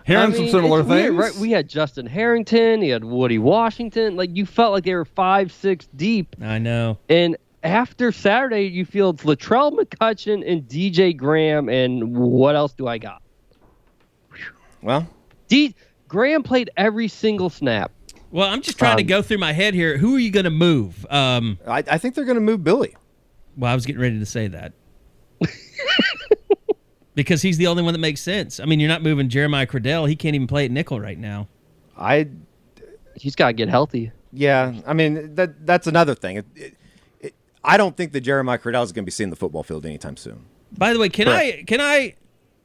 S4: hearing some similar things.
S5: We had Justin Harrington. You had Woody Washington. Like, you felt like they were 5-6 deep.
S2: I know.
S5: And after Saturday, you feel it's Latrell McCutcheon and DJ Graham. And what else do I got?
S3: Well,
S5: Graham played every single snap.
S2: Well, I'm just trying to go through my head here. Who are you going to move?
S3: I think they're going to move Billy.
S2: Well, I was getting ready to say that. Because he's the only one that makes sense. I mean, you're not moving Jeremiah Cradell. He can't even play at nickel right now.
S5: He's got to get healthy.
S3: Yeah, I mean, that's another thing. I don't think that Jeremiah Cradell is going to be seeing the football field anytime soon.
S2: By the way, can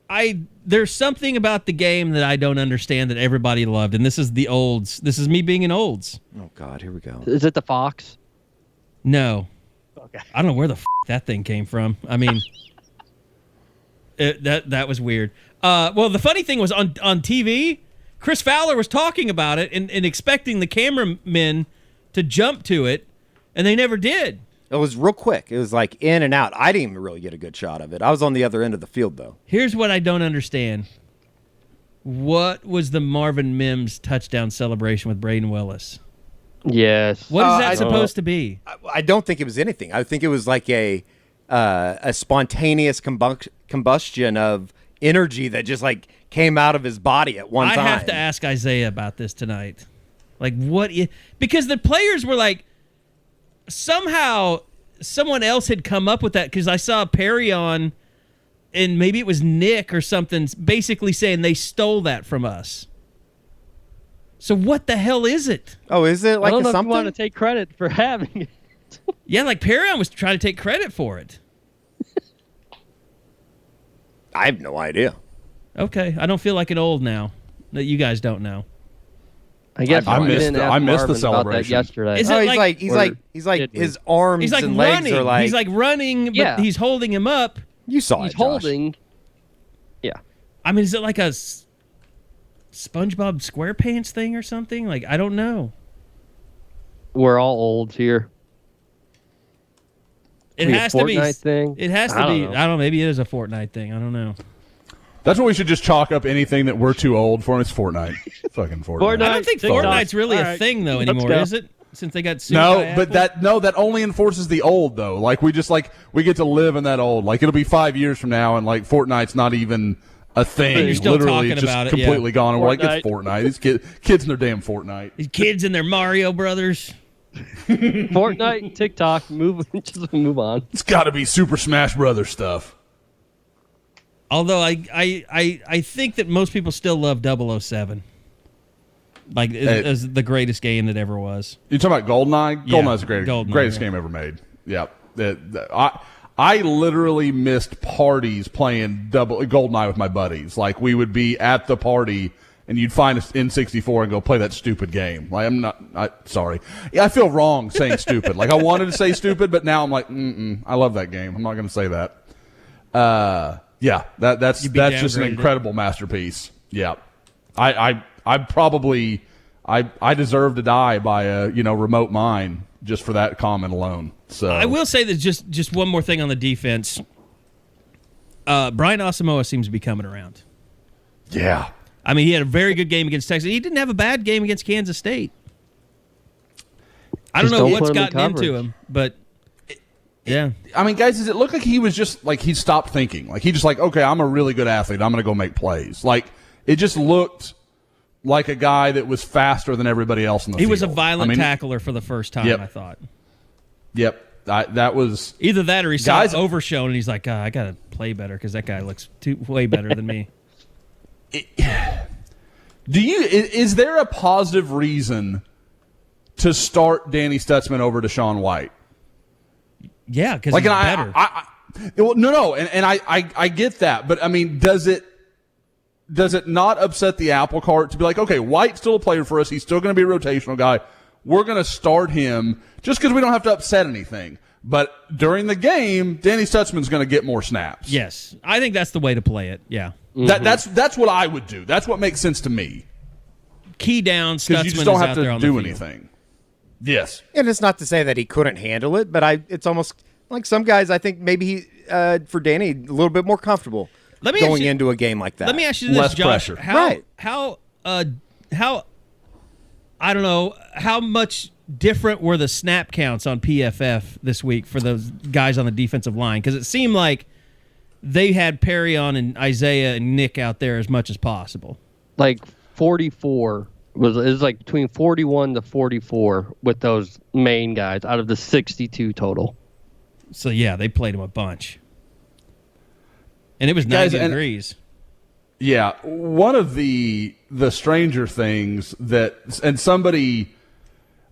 S2: I there's something about the game that I don't understand that everybody loved, and this is the olds. This is me being an olds.
S3: Oh, God, here we go.
S5: Is it the Fox?
S2: No.
S5: Okay.
S2: I don't know where the that thing came from. I mean... That was weird. Well, the funny thing was on TV, Chris Fowler was talking about it and expecting the cameramen to jump to it, and they never did.
S3: It was real quick. It was like in and out. I didn't even really get a good shot of it. I was on the other end of the field, though.
S2: Here's what I don't understand. What was the Marvin Mims touchdown celebration with Braden Willis?
S5: Yes.
S2: What is that supposed to be?
S3: I don't think it was anything. I think it was like a spontaneous combustion of energy that just like came out of his body at one time.
S2: I have to ask Isaiah about this tonight. Like, because the players were like, somehow someone else had come up with that, because I saw Perry on, and maybe it was Nick or something, basically saying they stole that from us. So what the hell is it?
S3: Oh, is it like
S5: I don't know
S3: something?
S5: If you want to take credit for having it.
S2: Yeah, like Perrion was trying to take credit for it.
S3: I have no idea.
S2: Okay, I don't feel like an old now that you guys don't know.
S5: I guess
S4: I missed the celebration
S5: yesterday.
S2: Is it
S3: he's like his arms and
S2: running.
S3: legs are like
S2: He's like running, but he's holding him up.
S3: You saw
S5: he's
S3: it, Josh.
S5: holding. Yeah.
S2: I mean, is it like a SpongeBob SquarePants thing or something? Like, I don't know.
S5: We're all old here.
S2: It has to be
S5: a Fortnite thing.
S2: It has to be. I don't know. Maybe it is a Fortnite thing. I don't know.
S4: That's what we should just chalk up anything that we're too old for. It's Fortnite. Fucking Fortnite.
S2: I don't think Fortnite's really a thing though anymore, is it? Since they got sued by
S4: but
S2: Apple?
S4: that only enforces the old though. Like we get to live in that old. Like it'll be 5 years from now, and like Fortnite's not even a thing.
S2: You're still
S4: Literally
S2: talking
S4: just
S2: about it,
S4: completely
S2: yeah.
S4: gone. And we're like,
S5: Fortnite.
S4: it's Fortnite. These kids in their damn Fortnite.
S2: These kids and their Mario Brothers.
S5: Fortnite, TikTok, just move on.
S4: It's got to be Super Smash Brothers stuff.
S2: Although I think that most people still love 007. Like, as the greatest game that ever was.
S4: You talking about GoldenEye?
S2: Yeah,
S4: GoldenEye's the greatest game ever made. Yeah. I literally missed parties playing GoldenEye with my buddies. Like, we would be at the party, and you'd find us in N64 and go play that stupid game. Like, sorry. Yeah, I feel wrong saying stupid. Like, I wanted to say stupid, but now I'm like, I love that game. I'm not going to say that. Yeah, that's just an incredible masterpiece. Yeah. I probably deserve to die by a remote mine just for that comment alone. So
S2: I will say that just one more thing on the defense. Brian Asamoah seems to be coming around.
S4: Yeah.
S2: I mean, he had a very good game against Texas. He didn't have a bad game against Kansas State. I don't know what's gotten into him, but yeah.
S4: I mean, guys, does it look like he was just like he stopped thinking? Like he just like, okay, I'm a really good athlete. I'm going to go make plays. Like it just looked like a guy that was faster than everybody else in the field.
S2: He was a violent tackler for the first time, I thought.
S4: Yep. That was
S2: either that or he saw overshown and he's like, I got to play better because that guy looks way better than me.
S4: Is there a positive reason to start Danny Stutzman over Deshaun White?
S2: Yeah, because he's better.
S4: I get that, but I mean, does it not upset the apple cart to be like, okay, White's still a player for us. He's still going to be a rotational guy. We're going to start him just because we don't have to upset anything. But during the game, Danny Stutzman's going to get more snaps.
S2: Yes, I think that's the way to play it. Yeah,
S4: that's what I would do. That's what makes sense to me.
S2: Key down, Stutzman
S4: because you just don't have
S2: to
S4: do anything. Yes,
S3: and it's not to say that he couldn't handle it, but it's almost like some guys. I think maybe he, for Danny, a little bit more comfortable going into a game like that.
S2: Let me ask you this,
S4: less
S2: Josh.
S4: pressure.
S2: How I don't know how much different were the snap counts on PFF this week for those guys on the defensive line? Because it seemed like they had Perrion and Isaiah and Nick out there as much as possible.
S5: Like 44 it was like between 41 to 44 with those main guys out of the 62 total.
S2: So yeah, they played him a bunch, and it was 90 degrees.
S4: Yeah, one of the stranger things and somebody,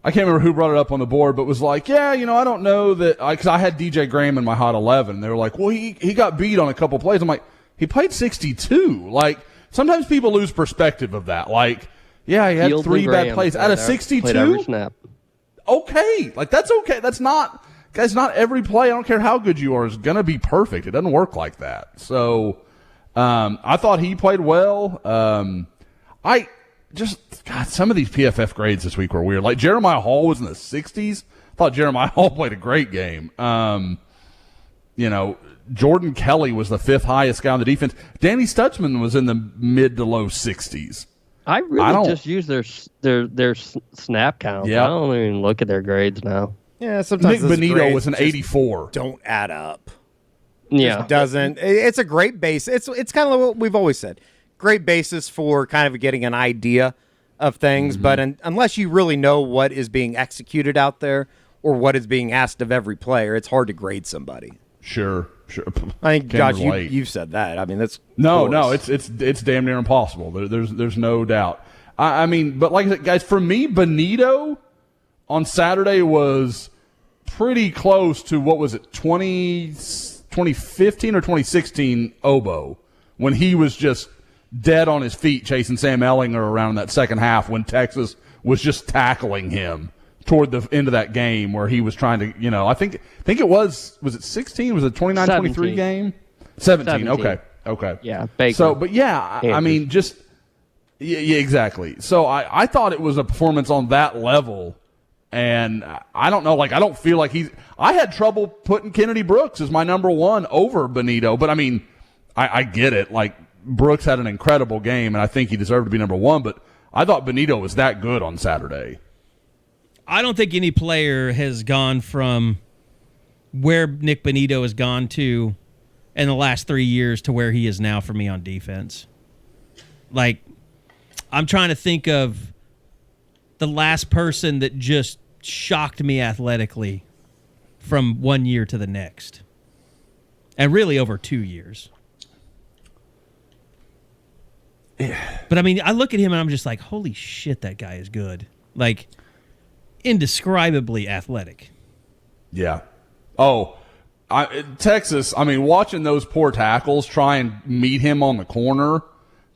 S4: I can't remember who brought it up on the board, but was like, yeah, I don't know that, because I had DJ Graham in my Hot 11. They were like, well, he got beat on a couple plays. I'm like, he played 62. Like, sometimes people lose perspective of that. Like, yeah, he had
S5: Fields
S4: 3 bad plays out of 62.
S5: Played every snap.
S4: Okay, like that's okay. That's not, guys. Not every play. I don't care how good you are is gonna be perfect. It doesn't work like that. So, I thought he played well. Some of these PFF grades this week were weird. Like Jeremiah Hall was in the 60s. I thought Jeremiah Hall played a great game. Jordan Kelly was the 5th highest guy on the defense. Danny Stutzman was in the mid to low 60s.
S5: I really just use their snap count.
S4: Yep.
S5: I don't even look at their grades now.
S3: Yeah, sometimes
S4: Nick Benito was an 84.
S3: Don't add up.
S5: Yeah,
S3: Just doesn't. It's a great base. It's kind of what we've always said. Great basis for kind of getting an idea of things, but unless you really know what is being executed out there or what is being asked of every player, it's hard to grade somebody.
S4: Sure.
S3: I think, Josh, you've said that. I mean, that's
S4: no, it's damn near impossible. There's no doubt. I mean, but like I said, guys, for me, Benito on Saturday was pretty close to what was it, 2015 or 2016 Oboe, when he was just dead on his feet chasing Sam Ehlinger around in that second half when Texas was just tackling him toward the end of that game where he was trying to, I think it was it 16? Was it 29-23 game? 17. Okay.
S5: Yeah, Baker.
S4: So, but yeah, I mean, just, yeah, exactly. So I thought it was a performance on that level, and I don't know, like, I don't feel like I had trouble putting Kennedy Brooks as my number 1 over Benito, but I mean, I get it. Like, Brooks had an incredible game, and I think he deserved to be number 1, but I thought Benito was that good on Saturday.
S2: I don't think any player has gone from where Nick Benito has gone to in the last 3 years to where he is now for me on defense. Like, I'm trying to think of the last person that just shocked me athletically from 1 year to the next. And really over 2 years. But, I mean, I look at him and I'm just like, holy shit, that guy is good. Like, indescribably athletic.
S4: Yeah. Oh, Texas, I mean, watching those poor tackles try and meet him on the corner,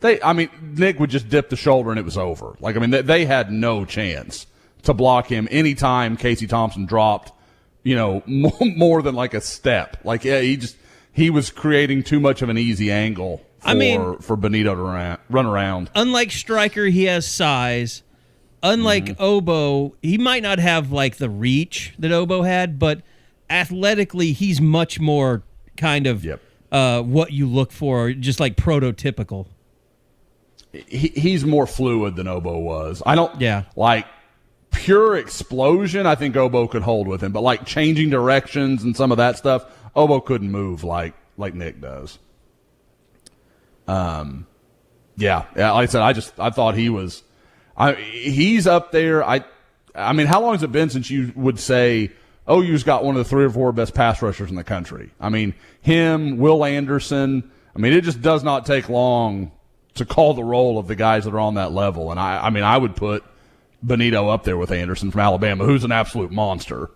S4: Nick would just dip the shoulder and it was over. Like, I mean, they had no chance to block him anytime Casey Thompson dropped, more than like a step. Like, yeah, he was creating too much of an easy angle for Benito to run around.
S2: Unlike Stryker, he has size. Unlike Obo, he might not have like the reach that Obo had, but athletically, he's much more kind of what you look for, just like prototypical.
S4: He's more fluid than Obo was. Like pure explosion, I think Obo could hold with him, but like changing directions and some of that stuff, Obo couldn't move like Nick does. Like I said, I thought he was. He's up there. I mean, how long has it been since you would say OU's got one of the 3 or 4 best pass rushers in the country? I mean, him, Will Anderson. I mean, it just does not take long to call the roll of the guys that are on that level. And I would put Benito up there with Anderson from Alabama, who's an absolute monster.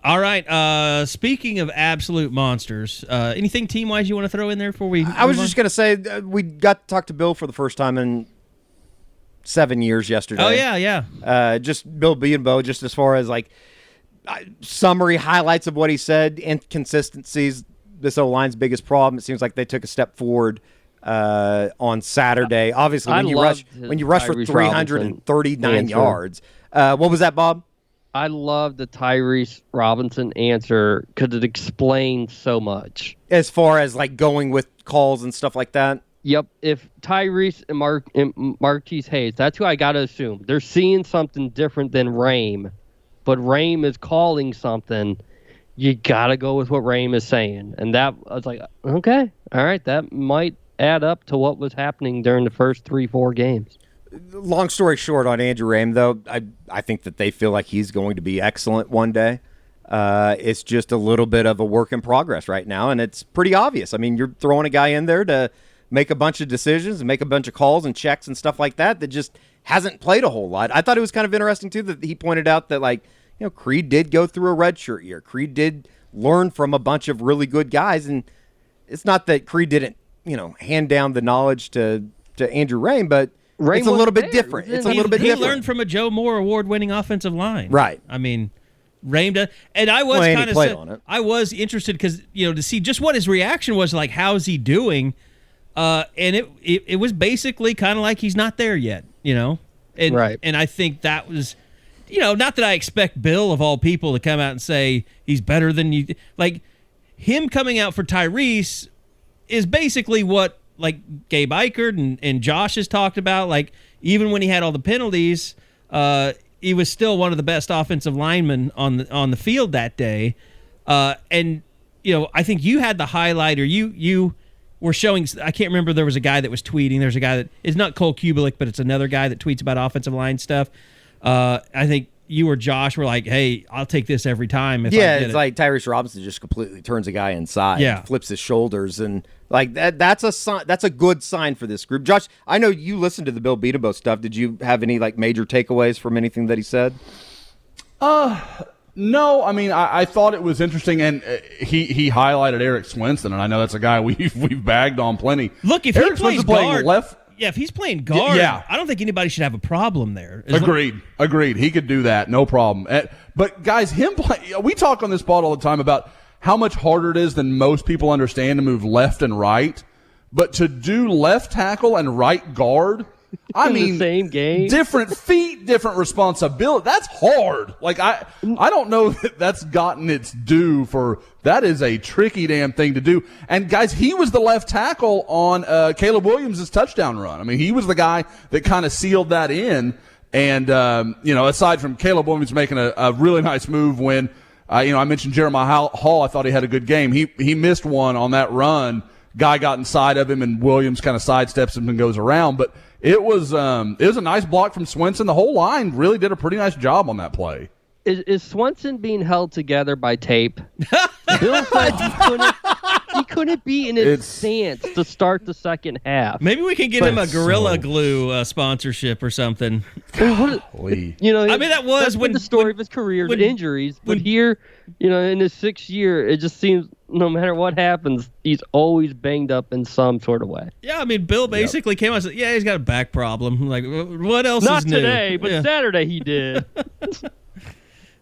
S2: All right. Speaking of absolute monsters, anything team-wise you want to throw in there before we?
S3: I was just going to say we got to talk to Bill for the first time in 7 years yesterday.
S2: Oh yeah.
S3: Just Bill Bedenbaugh, just as far as like summary highlights of what he said, inconsistencies. This O-line's biggest problem. It seems like they took a step forward on Saturday. Obviously, when you rush for 339 yards. What was that, Bob?
S5: I love the Tyrese Robinson answer because it explains so much.
S3: As far as like going with calls and stuff like that?
S5: Yep. If Tyrese and Marquise Hayes, that's who I got to assume. They're seeing something different than Rame, but Rame is calling something. You got to go with what Rame is saying. And that, I was like, okay, all right, that might add up to what was happening during the first 3-4 games.
S3: Long story short on Andrew Rame, though, I think that they feel like he's going to be excellent one day. It's just a little bit of a work in progress right now, and it's pretty obvious. I mean, you're throwing a guy in there to make a bunch of decisions and make a bunch of calls and checks and stuff like that just hasn't played a whole lot. I thought it was kind of interesting, too, that he pointed out that, like, Creed did go through a redshirt year. Creed did learn from a bunch of really good guys, and it's not that Creed didn't, hand down the knowledge to Andrew Rame, but it's a little bit different. It's a little bit different.
S2: He learned from a Joe Moore award-winning offensive line.
S3: Right.
S2: I mean, Rame does. And I was kind of I was interested because, to see just what his reaction was, like, how's he doing? And it was basically kind of like he's not there yet, And,
S5: right.
S2: And I think that was, not that I expect Bill, of all people, to come out and say he's better than you. Like, him coming out for Tyrese is basically what, like, Gabe Eichert and Josh has talked about. Like, even when he had all the penalties, he was still one of the best offensive linemen on the field that day. And, I think you had the highlight, or you were showing, I can't remember, there was a guy that was tweeting. There's a guy that, it's not Cole Kubelik, but it's another guy that tweets about offensive line stuff. I think you or Josh were like, hey, I'll take this every time.
S3: It's like Tyrese Robinson just completely turns a guy inside, flips his shoulders, and like that's a sign. That's a good sign for this group. Josh, I know you listened to the Bill Bedenbaugh stuff. Did you have any like major takeaways from anything that he said?
S4: No. I mean, I thought it was interesting, and he highlighted Eric Swinson, and I know that's a guy we've bagged on plenty.
S2: Look, if
S4: Eric
S2: he plays
S4: guard,
S2: left. Yeah, if he's playing guard, I don't think anybody should have a problem there.
S4: Agreed. He could do that, no problem. But guys, we talk on this pod all the time about how much harder it is than most people understand to move left and right. But to do left tackle and right guard, I mean,
S5: the same game,
S4: different feet, different responsibility. That's hard. Like I don't know that that's gotten its due for. That is a tricky damn thing to do. And guys, he was the left tackle on Caleb Williams' touchdown run. I mean, he was the guy that kind of sealed that in. And aside from Caleb Williams making a really nice move when I mentioned Jeremiah Hall. I thought he had a good game. He missed one on that run. Guy got inside of him, and Williams kind of sidesteps him and goes around. But it was a nice block from Swenson. The whole line really did a pretty nice job on that play.
S5: Is Swenson being held together by tape? Bill said he couldn't be in his stance to start the second half.
S2: Maybe we can get him a Gorilla Glue sponsorship or something.
S5: I mean,
S2: that was
S5: when the story of his career, with injuries. But here, in his 6th year, it just seems no matter what happens, he's always banged up in some sort of way.
S2: Yeah, I mean, Bill basically came out and said, yeah, he's got a back problem. Like, what else
S5: Not
S2: is new?
S5: Not today, but Saturday he did.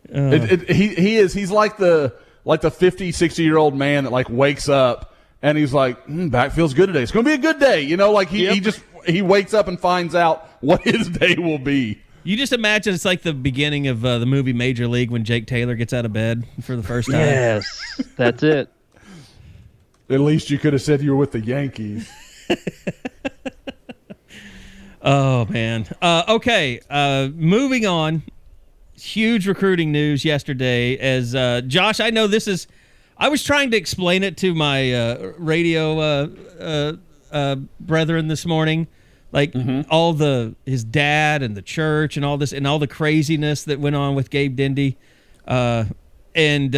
S4: He's like the 50, 60-year-old man that like wakes up and he's like, back feels good today. It's going to be a good day. He wakes up and finds out what his day will be.
S2: You just imagine it's like the beginning of the movie Major League when Jake Taylor gets out of bed for the first time.
S5: Yes, that's it.
S4: At least you could have said you were with the Yankees.
S2: Oh, man. Okay, moving on. Huge recruiting news yesterday. As Josh, I know this is. I was trying to explain it to my radio brethren this morning, like all his dad and the church and all this and all the craziness that went on with Gabe Dindy, and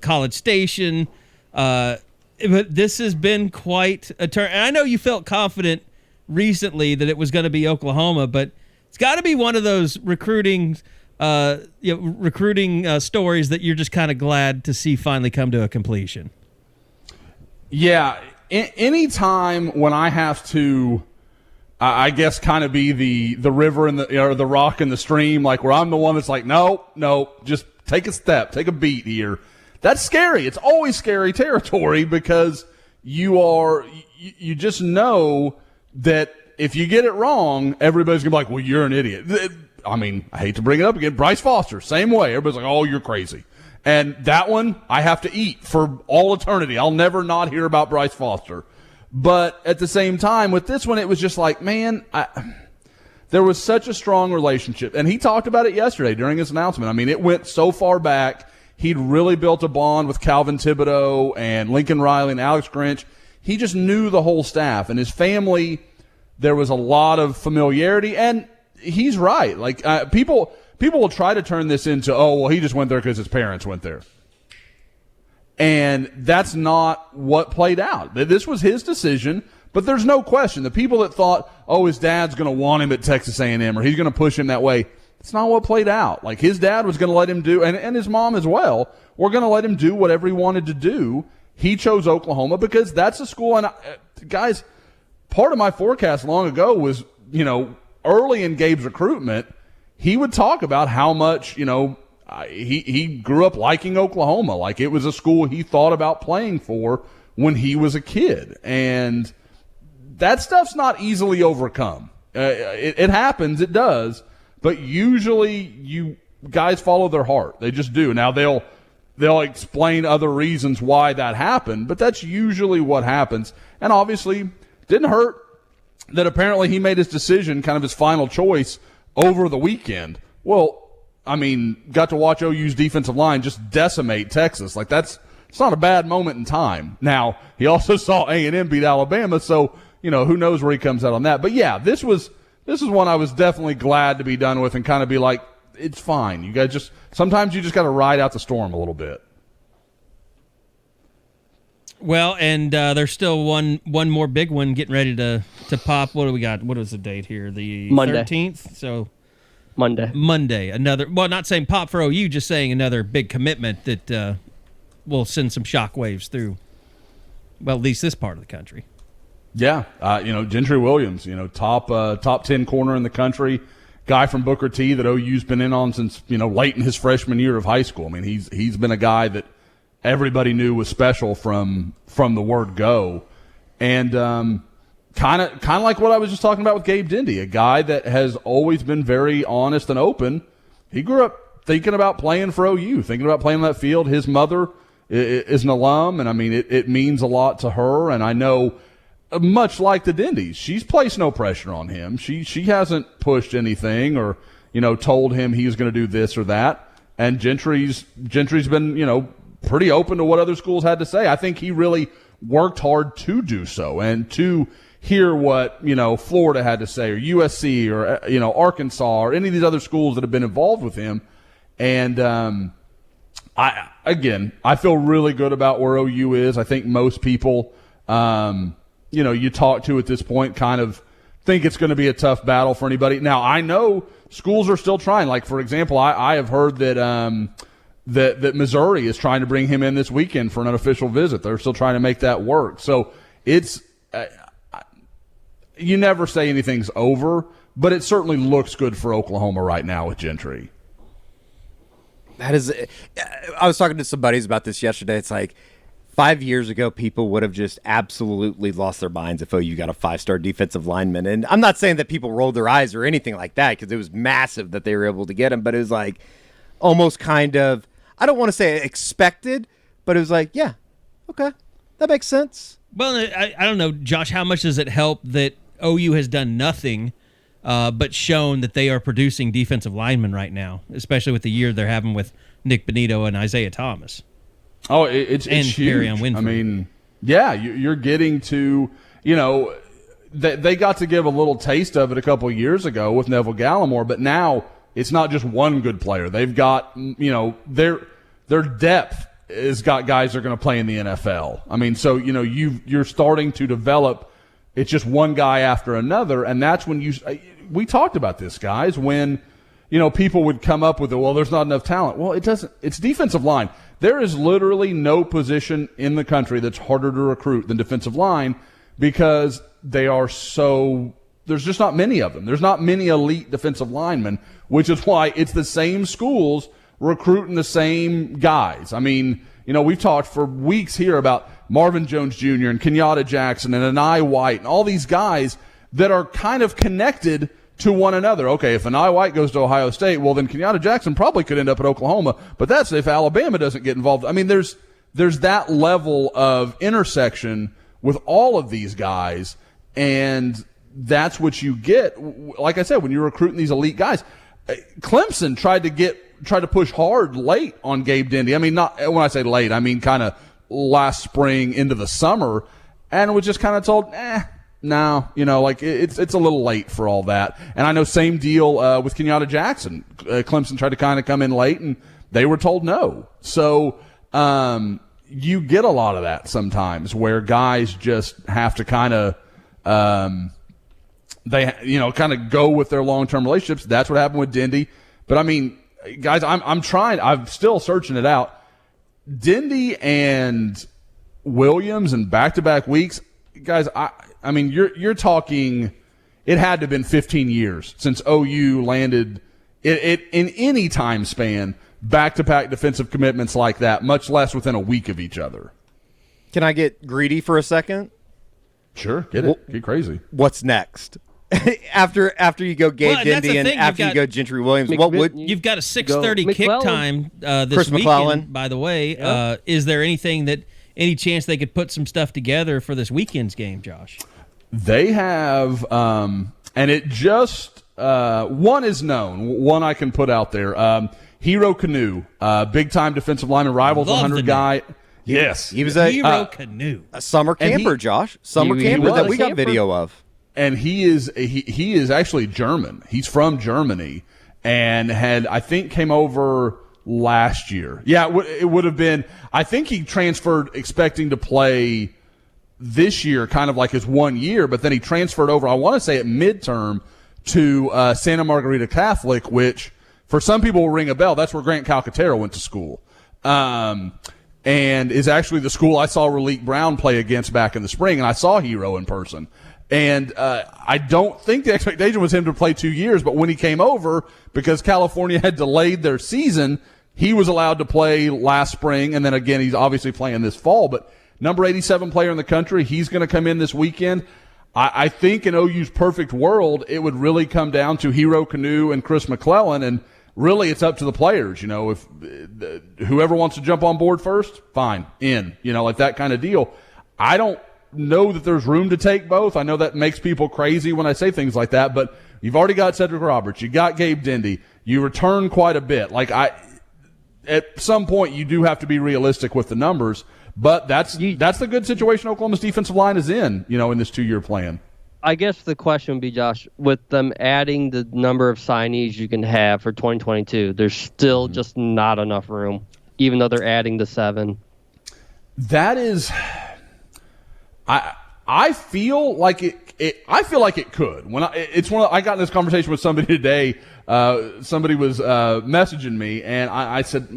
S2: College Station. But this has been quite a turn. And I know you felt confident recently that it was going to be Oklahoma, but it's got to be one of those recruiting stories that you're just kind of glad to see finally come to a completion. Yeah,
S4: any time when I have to, I guess, kind of be the river and the rock and the stream, like where I'm the one that's like, no, just take a step, take a beat here. That's scary. It's always scary territory because you just know that if you get it wrong, everybody's gonna be like, well, you're an idiot. I mean, I hate to bring it up again. Bryce Foster, same way. Everybody's like, oh, you're crazy. And that one, I have to eat for all eternity. I'll never not hear about Bryce Foster. But at the same time, with this one, it was just like, man, there was such a strong relationship. And he talked about it yesterday during his announcement. I mean, it went so far back. He'd really built a bond with Calvin Thibodeau and Lincoln Riley and Alex Grinch. He just knew the whole staff. And his family, there was a lot of familiarity. And he's right. Like people will try to turn this into, oh, well, he just went there because his parents went there. And that's not what played out. This was his decision, but there's no question. The people that thought, oh, his dad's going to want him at Texas A&M or he's going to push him that way, it's not what played out. Like his dad was going to let him do, and his mom as well, were going to let him do whatever he wanted to do. He chose Oklahoma because that's a school. And guys, part of my forecast long ago was, early in Gabe's recruitment, he would talk about how much, he grew up liking Oklahoma. Like it was a school he thought about playing for when he was a kid. And that stuff's not easily overcome. It happens, it does. But usually you guys follow their heart. They just do. Now they'll explain other reasons why that happened, but that's usually what happens. And obviously didn't hurt that apparently he made his decision, kind of his final choice, over the weekend. Well, I mean, got to watch OU's defensive line just decimate Texas. Like it's not a bad moment in time. Now, he also saw A&M beat Alabama, so, who knows where he comes out on that. But yeah, this is one I was definitely glad to be done with and kind of be like, it's fine. You guys sometimes you just got to ride out the storm a little bit.
S2: Well, and there's still one more big one getting ready to pop. What do we got? What was the date here? The
S5: Monday.
S2: 13th? So
S5: Monday.
S2: Another, well, not saying pop for OU, just saying another big commitment that will send some shockwaves through, well, at least this part of the country.
S4: Yeah. Gentry Williams, top 10 corner in the country, guy from Booker T that OU's been in on since, late in his freshman year of high school. I mean, he's been a guy that everybody knew was special from the word go. And kind of like what I was just talking about with Gabe Dindy, a guy that has always been very honest and open. He grew up thinking about playing for OU, thinking about playing on that field. His mother is an alum, and I mean, it means a lot to her. And I know, much like the Dindys, she's placed no pressure on him. She hasn't pushed anything or, told him he was going to do this or that. and Gentry's been, pretty open to what other schools had to say. I think he really worked hard to do so and to hear what, Florida had to say, or USC, or, Arkansas, or any of these other schools that have been involved with him. And I feel really good about where OU is. I think most people, you talk to at this point kind of think it's going to be a tough battle for anybody. Now, I know schools are still trying. Like, for example, I have heard that that Missouri is trying to bring him in this weekend for an unofficial visit. They're still trying to make that work. So it's you never say anything's over, but it certainly looks good for Oklahoma right now with Gentry.
S3: That is, I was talking to some buddies about this yesterday. It's like 5 years ago, people would have just absolutely lost their minds if OU got a 5-star defensive lineman. And I'm not saying that people rolled their eyes or anything like that, because it was massive that they were able to get him. But it was like almost kind of, I don't want to say expected, but it was like, yeah, okay, that makes sense.
S2: Well, I don't know, Josh, how much does it help that OU has done nothing but shown that they are producing defensive linemen right now, especially with the year they're having with Nick Benito and Isaiah Thomas.
S4: Oh, it's huge. I mean, yeah, you're getting to, they got to give a little taste of it a couple of years ago with Neville Gallimore, but now it's not just one good player. They've got, their depth has got guys that are going to play in the NFL. I mean, so, you're starting to develop. It's just one guy after another, and that's when we talked about this, guys, when, people would come up with it, well, there's not enough talent. Well, it doesn't. It's defensive line. There is literally no position in the country that's harder to recruit than defensive line, because they are there's just not many of them. There's not many elite defensive linemen, which is why it's the same schools recruiting the same guys. I mean, we've talked for weeks here about Marvin Jones Jr. and Kenyatta Jackson and Anai White and all these guys that are kind of connected to one another. Okay, if Anai White goes to Ohio State, well, then Kenyatta Jackson probably could end up at Oklahoma, but that's if Alabama doesn't get involved. I mean, there's that level of intersection with all of these guys, and that's what you get. Like I said, when you're recruiting these elite guys, Clemson tried to push hard late on Gabe Dindy. I mean, not when I say late, I mean kind of last spring into the summer, and was just kind of told, no, it's a little late for all that. And I know same deal with Kenyatta Jackson. Clemson tried to kind of come in late, and they were told no. So you get a lot of that sometimes where guys just have to kind of kind of go with their long-term relationships. That's what happened with Dindy. But I mean, guys, I'm still searching it out. Dindy and Williams in back-to-back weeks, guys, I mean, you're talking, it had to have been 15 years since OU landed it in any time span back-to-back defensive commitments like that, much less within a week of each other.
S3: Can I get greedy for a second?
S4: Sure, get crazy.
S3: What's next? after you go Gabe Dindy and after you go Gentry Williams,
S2: you've got a 6:30 kick time this
S3: Chris
S2: weekend,
S3: McClellan.
S2: by the way. Yeah. Is there any chance they could put some stuff together for this weekend's game, Josh?
S4: They have, and it just one is known. One I can put out there. Hero Canoe, big-time defensive lineman, Rivals 100 guy. Yes,
S3: he was
S2: Hero Canoe,
S3: a summer camper, Josh. Summer camper that we got video of.
S4: And he is actually German. He's from Germany, and came over last year. Yeah, it would have been. I think he transferred expecting to play this year, kind of like his 1 year, but then he transferred over. I want to say at midterm to Santa Margarita Catholic, which for some people will ring a bell. That's where Grant Calcaterra went to school, and is actually the school I saw Raleek Brown play against back in the spring, and I saw Hero in person. And I don't think the expectation was him to play 2 years, but when he came over, because California had delayed their season, he was allowed to play last spring, and then again, he's obviously playing this fall. But number 87 player in the country, he's going to come in this weekend. I think in OU's perfect world, it would really come down to Hero Canoe and Chris McClellan, and really it's up to the players. If whoever wants to jump on board first, fine, in, like that kind of deal. I don't know that there's room to take both. I know that makes people crazy when I say things like that, but you've already got Cedric Roberts. You got Gabe Dindy. You return quite a bit. at some point you do have to be realistic with the numbers. But that's the good situation Oklahoma's defensive line is in, in this 2-year plan.
S5: I guess the question would be, Josh, with them adding the number of signees you can have for 2022, there's still just not enough room, even though they're adding the 7. That is,
S4: I feel like I feel like it could. I got in this conversation with somebody today. Somebody was messaging me, and I said,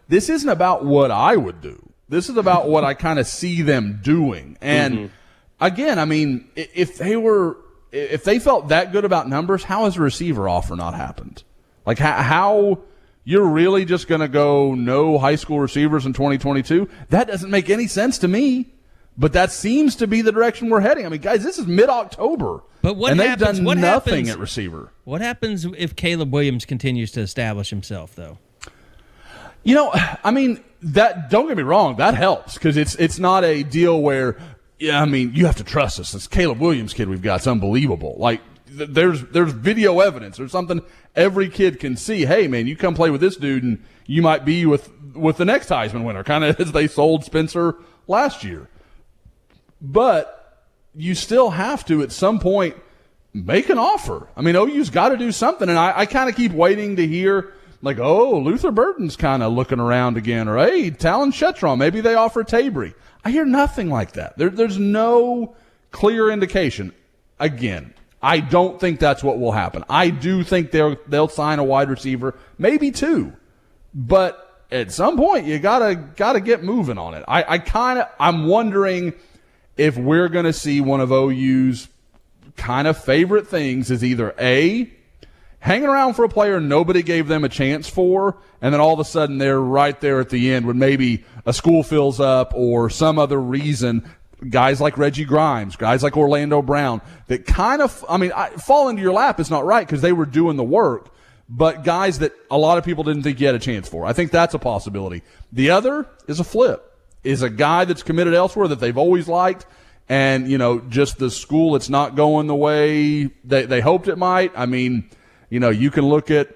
S4: this isn't about what I would do. This is about what I kind of see them doing. And again, I mean, if they felt that good about numbers, how has a receiver offer not happened? Like how you're really just going to go no high school receivers in 2022? That doesn't make any sense to me. But that seems to be the direction we're heading. I mean, guys, this is mid-October.
S2: But
S4: and they've done nothing at receiver.
S2: What happens if Caleb Williams continues to establish himself, though?
S4: I mean, that, don't get me wrong, that helps because it's not a deal where, you have to trust us. This Caleb Williams kid we've got is unbelievable. Like, there's video evidence. There's something every kid can see. Hey, man, you come play with this dude and you might be with the next Heisman winner, kind of as they sold Spencer last year. But you still have to, at some point, make an offer. I mean, OU's got to do something, and I kind of keep waiting to hear, like, Luther Burton's kind of looking around again, or, hey, Talon Shetron, maybe they offer Tabry. I hear nothing like that. There's no clear indication. Again, I don't think that's what will happen. I do think they'll sign a wide receiver, maybe 2. But at some point, you gotta get moving on it. I'm wondering if we're going to see one of OU's kind of favorite things is either A, hanging around for a player nobody gave them a chance for, and then all of a sudden they're right there at the end when maybe a school fills up or some other reason, guys like Reggie Grimes, guys like Orlando Brown, that kind of, fall into your lap is not right because they were doing the work, but guys that a lot of people didn't think you had a chance for. I think that's a possibility. The other is a flip. Is a guy that's committed elsewhere that they've always liked, and, just the school, it's not going the way they hoped it might. I mean, you can look at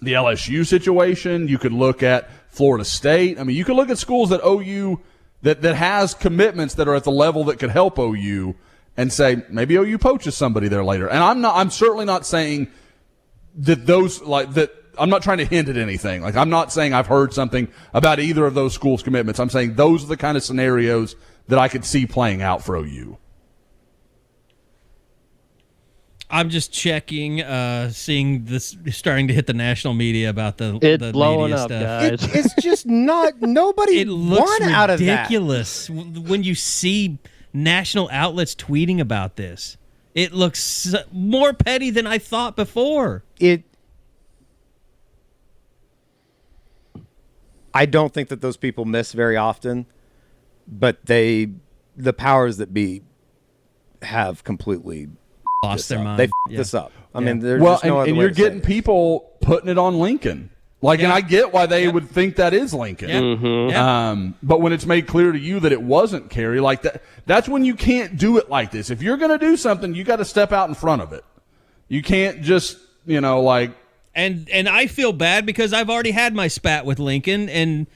S4: the LSU situation. You could look at Florida State. I mean, you can look at schools that OU that has commitments that are at the level that could help OU and say, maybe OU poaches somebody there later. And I'm certainly not saying that I'm not trying to hint at anything. Like, I'm not saying I've heard something about either of those schools' commitments. I'm saying those are the kind of scenarios that I could see playing out for OU.
S2: I'm just checking, seeing this starting to hit the national media about the
S5: blowing
S2: media
S5: up,
S2: stuff.
S5: guys.
S3: It's just not, nobody
S2: It looks
S3: won out of that.
S2: ridiculous when you see national outlets tweeting about this. It looks more petty than I thought before.
S3: I don't think that those people miss very often, but the powers that be have completely
S2: lost their mind.
S3: They this up. I mean, there's
S4: well,
S3: just no other
S4: and
S3: way
S4: you're
S3: to say
S4: getting
S3: it.
S4: people putting it on Lincoln. Like, and I get why they would think that is Lincoln. But when it's made clear to you that it wasn't Kerry, like that's when you can't do it like this. If you're going to do something, you got to step out in front of it. You can't just, like.
S2: And I feel bad because I've already had my spat with Lincoln, and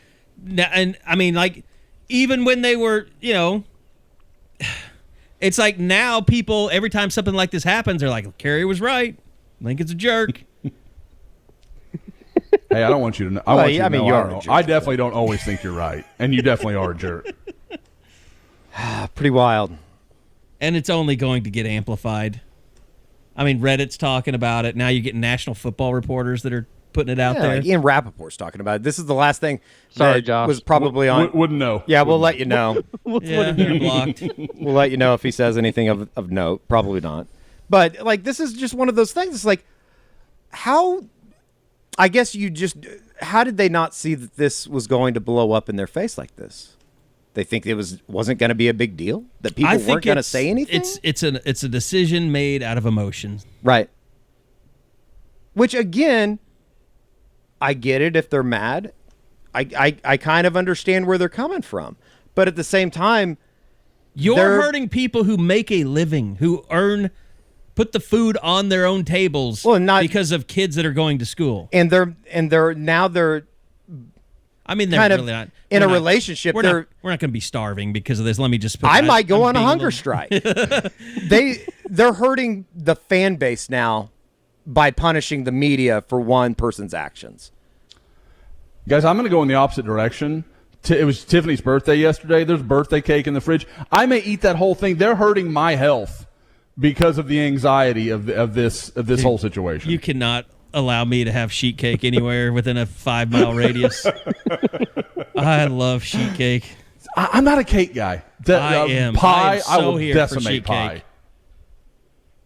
S2: I mean, like, even when they were, it's like now people, every time something like this happens, they're like, Kerry was right. Lincoln's a jerk.
S4: Hey, I don't want you to know. I definitely don't always think you're right, and you definitely are a jerk.
S3: Pretty wild.
S2: And it's only going to get amplified. I mean, Reddit's talking about it. Now you're getting national football reporters that are putting it out there.
S3: Like Ian Rappaport's talking about it. This is the last thing
S5: Sorry,
S3: that
S5: Josh.
S3: was probably on.
S4: Wouldn't know.
S3: Yeah, we'll let you know.
S2: Yeah, you're blocked.
S3: We'll let you know if he says anything of note. Probably not. But, like, this is just one of those things. It's like, how... I guess how did they not see that this was going to blow up in their face like this? They think it wasn't going to be a big deal? That people weren't going to say anything?
S2: It's a decision made out of emotion.
S3: Right. Which, again, I get it if they're mad. I kind of understand where they're coming from. But at the same time,
S2: you're hurting people who make a living, who put the food on their own tables because of kids that are going to school.
S3: And they're
S2: I mean, they're
S3: kind of
S2: really not
S3: in
S2: we're
S3: a
S2: not-
S3: relationship.
S2: We're not going to be starving because of this. Let me just.
S3: I might go
S2: I'm
S3: on a
S2: being
S3: hunger
S2: little-
S3: strike. They're hurting the fan base now by punishing the media for one person's actions.
S4: Guys, I'm going to go in the opposite direction. It was Tiffany's birthday yesterday. There's birthday cake in the fridge. I may eat that whole thing. They're hurting my health because of the anxiety of this whole situation.
S2: You cannot allow me to have sheet cake anywhere within a 5-mile radius. I love sheet cake.
S4: I'm not a cake guy.
S2: I am.
S4: Pie.
S2: I am so
S4: I will
S2: here for
S4: decimate
S2: sheet
S4: pie.
S2: cake.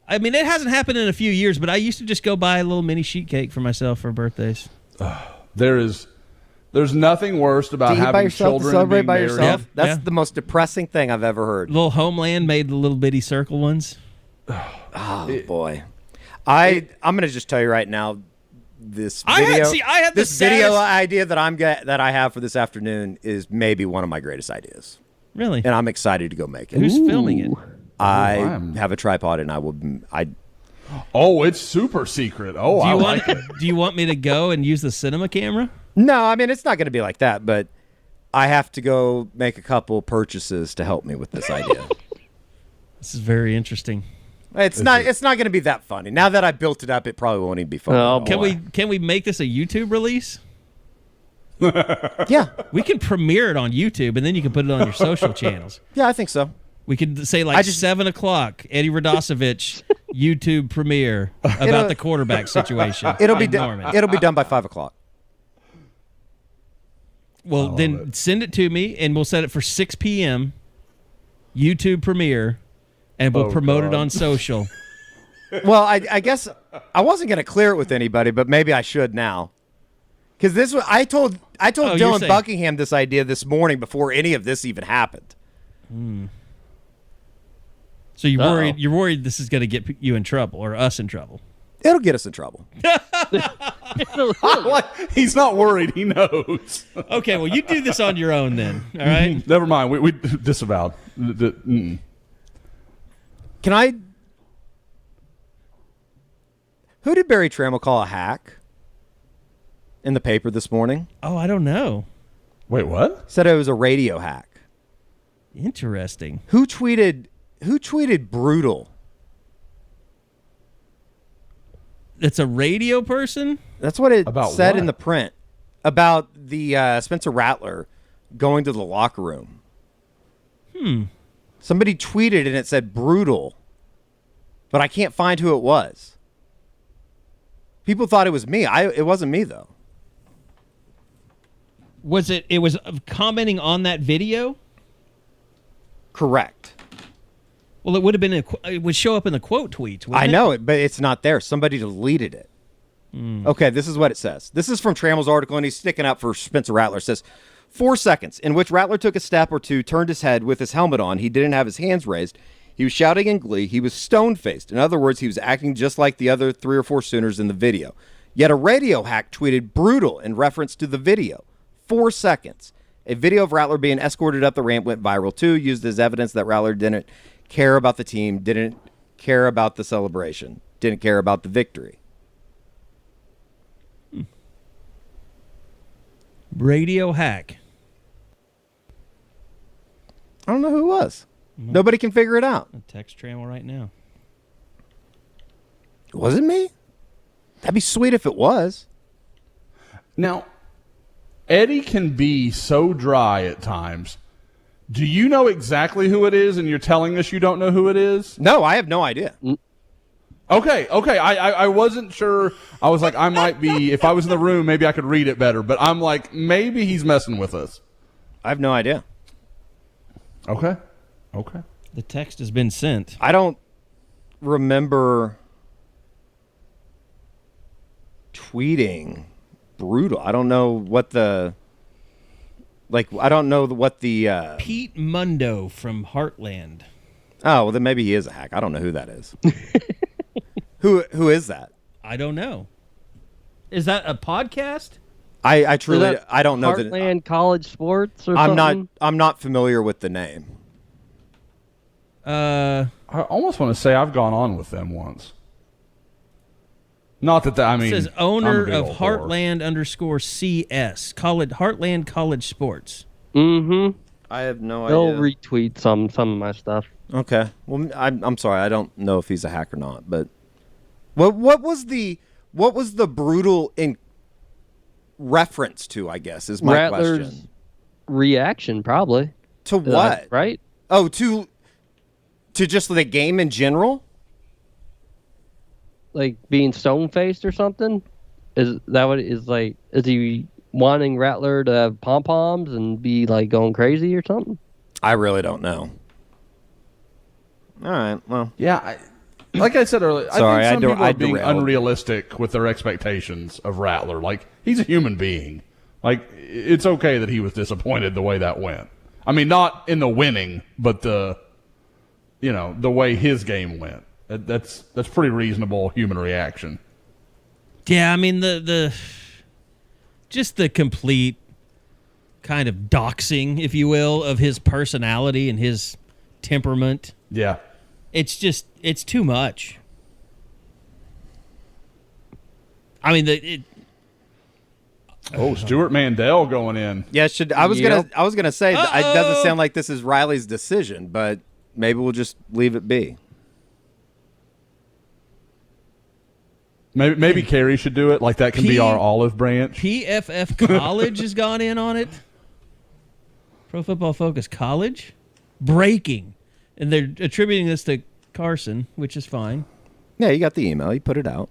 S2: I mean, it hasn't happened in a few years, but I used to just go buy a little mini sheet cake for myself for birthdays.
S4: There's nothing worse about
S3: To eat by
S4: having
S3: yourself,
S4: children
S3: to celebrate
S4: and
S3: by
S4: being
S3: yourself.
S4: married.
S3: That's
S2: Yeah.
S3: the most depressing thing I've ever heard.
S2: Little Homeland made the little bitty circle ones.
S3: Oh boy, I'm gonna just tell you right now. This
S2: I
S3: video,
S2: had the
S3: this video
S2: saddest-
S3: idea that I have for this afternoon is maybe one of my greatest ideas,
S2: Really?
S3: and I'm excited to go make it.
S2: Who's filming it?
S3: I
S4: I'm-
S3: have a tripod, and
S4: Oh, it's super secret. Oh, I like it.
S2: Do you want me to go and use the cinema camera?
S3: No, I mean it's not going to be like that, but I have to go make a couple purchases to help me with this idea.
S2: This is very interesting.
S3: It's not going to be that funny. Now that I built it up, it probably won't even be funny.
S5: Oh,
S3: at
S2: Can
S3: all.
S2: we make this a YouTube release?
S3: Yeah,
S2: We can premiere it on YouTube, and then you can put it on your social channels.
S3: yeah, I think so.
S2: We could say like 7 o'clock, Eddie Radosevich YouTube premiere about the quarterback situation.
S3: It'll be
S2: in Norman.
S3: it'll be done by 5 o'clock.
S2: Well, then send it to me, and we'll set it for 6 p.m. YouTube premiere, and we'll promote it on social.
S3: Well, I guess I wasn't going to clear it with anybody, but maybe I should now. Because this was I told
S2: you're
S3: Dylan
S2: saying-
S3: Buckingham this idea this morning before any of this even happened.
S2: So you're worried this is going to get you in trouble or us in trouble.
S3: It'll get us in trouble.
S4: He's not worried. He knows.
S2: Okay, well, you do this on your own then, all right?
S4: Never mind. We disavowed.
S3: Can I? Who did Barry Trammell call a hack in the paper this morning?
S2: Oh, I don't know.
S4: Wait, what?
S3: Said it was a radio hack.
S2: Interesting.
S3: Who tweeted brutal?
S2: It's a radio person?
S3: That's what it
S4: About
S3: said
S4: what?
S3: in the print about the Spencer Rattler going to the locker room. Somebody tweeted and it said brutal, but I can't find who it was. People thought it was me. It wasn't me though.
S2: Was it? It was commenting on that video?
S3: Correct.
S2: Well, it would have been. It would show up in the quote tweets.
S3: I know it, but it's not there. Somebody deleted it. Okay, this is what it says. This is from Trammell's article, and he's sticking up for Spencer Rattler. It says, 4 seconds in which Rattler took a step or two, turned his head with his helmet on. He didn't have his hands raised. He was shouting in glee. He was stone-faced. In other words, he was acting just like the other 3 or 4 Sooners in the video. Yet a radio hack tweeted brutal in reference to the video. 4 seconds. A video of Rattler being escorted up the ramp went viral too, used as evidence that Rattler didn't care about the team, didn't care about the celebration, didn't care about the victory.
S2: Radio hack.
S3: I don't know who it was. Nobody can figure it out.
S2: I'll text Trammell right now.
S3: Was it me? That'd be sweet if it was.
S4: Now, Eddie can be so dry at times. Do you know exactly who it is, and you're telling us you don't know who it is?
S3: No, I have no idea.
S4: Okay. I wasn't sure. I was like, I might be. If I was in the room, maybe I could read it better. But I'm like, maybe he's messing with us.
S3: I have no idea.
S4: Okay.
S2: The text has been sent.
S3: I don't remember tweeting brutal. I don't know what the
S2: Pete Mundo from Heartland.
S3: Oh, well then maybe he is a hack. I don't know who that is. Who is that?
S2: I don't know. Is that a podcast?
S3: I truly
S5: Is that
S3: I don't know that
S5: Heartland College Sports or
S3: I'm
S5: something?
S3: I'm not familiar with the name.
S4: I almost want to say I've gone on with them once. Not that I mean.
S2: It says
S4: I'm a
S2: owner
S4: big
S2: of
S4: old whore.
S2: Heartland_CS Heartland College Sports.
S5: Mm-hmm.
S3: I have no
S5: They'll
S3: idea.
S5: retweet some of my stuff.
S3: Okay. Well, I'm sorry. I don't know if he's a hack or not. But what was the brutal in reference to? I guess is my
S5: Rattler's
S3: question.
S5: reaction, probably.
S3: To what?
S5: Right?
S3: Oh, to just the game in general.
S5: Like being stone-faced or something? Is that what it is like? Is he wanting Rattler to have pom-poms and be like going crazy or something?
S3: I really don't know. All right. Well,
S4: Yeah, like I said earlier,
S3: Sorry,
S4: I think some people
S3: I
S4: are being
S3: derailed.
S4: unrealistic with their expectations of Rattler. Like, he's a human being. Like, it's okay that he was disappointed the way that went. I mean, not in the winning, but the way his game went. That's pretty reasonable human reaction.
S2: Yeah, I mean the just the complete kind of doxing, if you will, of his personality and his temperament.
S4: Yeah.
S2: It's too much. I mean
S4: Stuart Mandel going in.
S3: yeah. I was
S5: Yep.
S3: gonna say it doesn't sound like this is Riley's decision, but maybe we'll just leave it be.
S4: Maybe Carrie should do it. Like, that can be our olive branch.
S2: PFF College has gone in on it. Pro Football Focus College. Breaking. And they're attributing this to Carson, which is fine.
S3: Yeah, you got the email. You put it out.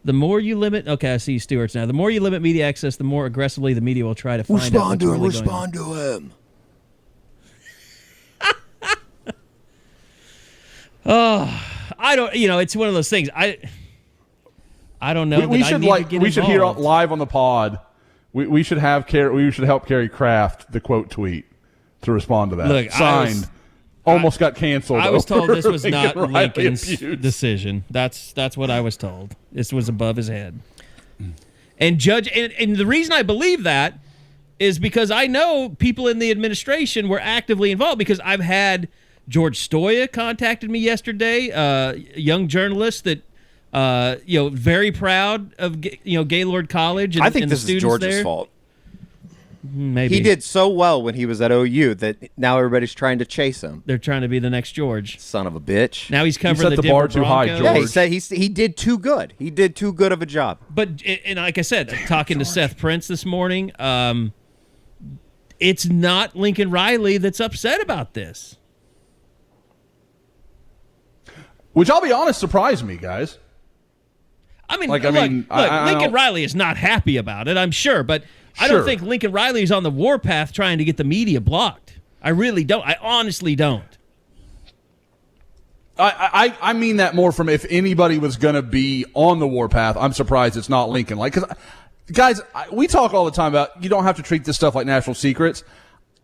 S2: The more you limit... Okay, I see Stewart's now. The more you limit media access, the more aggressively the media will try to find out what's really going on.
S3: Respond to him.
S2: I don't... it's one of those things. I don't know.
S4: We should hear
S2: involved.
S4: live on the pod. We should have we should help Carrie craft the quote tweet to respond to that.
S2: Look,
S4: Signed. Almost got canceled.
S2: I was told this was
S4: over
S2: not
S4: Lincoln Riley
S2: Lincoln's
S4: abuse.
S2: decision. That's what I was told. This was above his head. And the reason I believe that is because I know people in the administration were actively involved, because I've had George Stoya contacted me yesterday, a young journalist that very proud of Gaylord College and,
S3: I think
S2: and the
S3: this is
S2: students
S3: George's
S2: there.
S3: fault.
S2: Maybe
S3: He did so well when he was at OU that now everybody's trying to chase him.
S2: They're trying to be the next George.
S3: Son of a bitch.
S2: Now he's covering
S4: set
S2: the
S4: the bar
S2: Denver
S4: too high,
S2: Broncos.
S3: Yeah, he
S4: George.
S3: said he did too good. He did too good of a job.
S2: But and like I said, talking to Seth Prince this morning, it's not Lincoln Riley that's upset about this.
S4: Which, I'll be honest, surprised me, guys.
S2: I mean,
S4: Like,
S2: look,
S4: I
S2: Lincoln
S4: don't-
S2: Riley is not happy about it, I'm sure, but I don't
S4: Sure.
S2: think Lincoln Riley is on the warpath trying to get the media blocked. I really don't. I honestly don't.
S4: I mean that more from if anybody was going to be on the warpath, I'm surprised it's not Lincoln. Like, because, guys, we talk all the time about you don't have to treat this stuff like national secrets.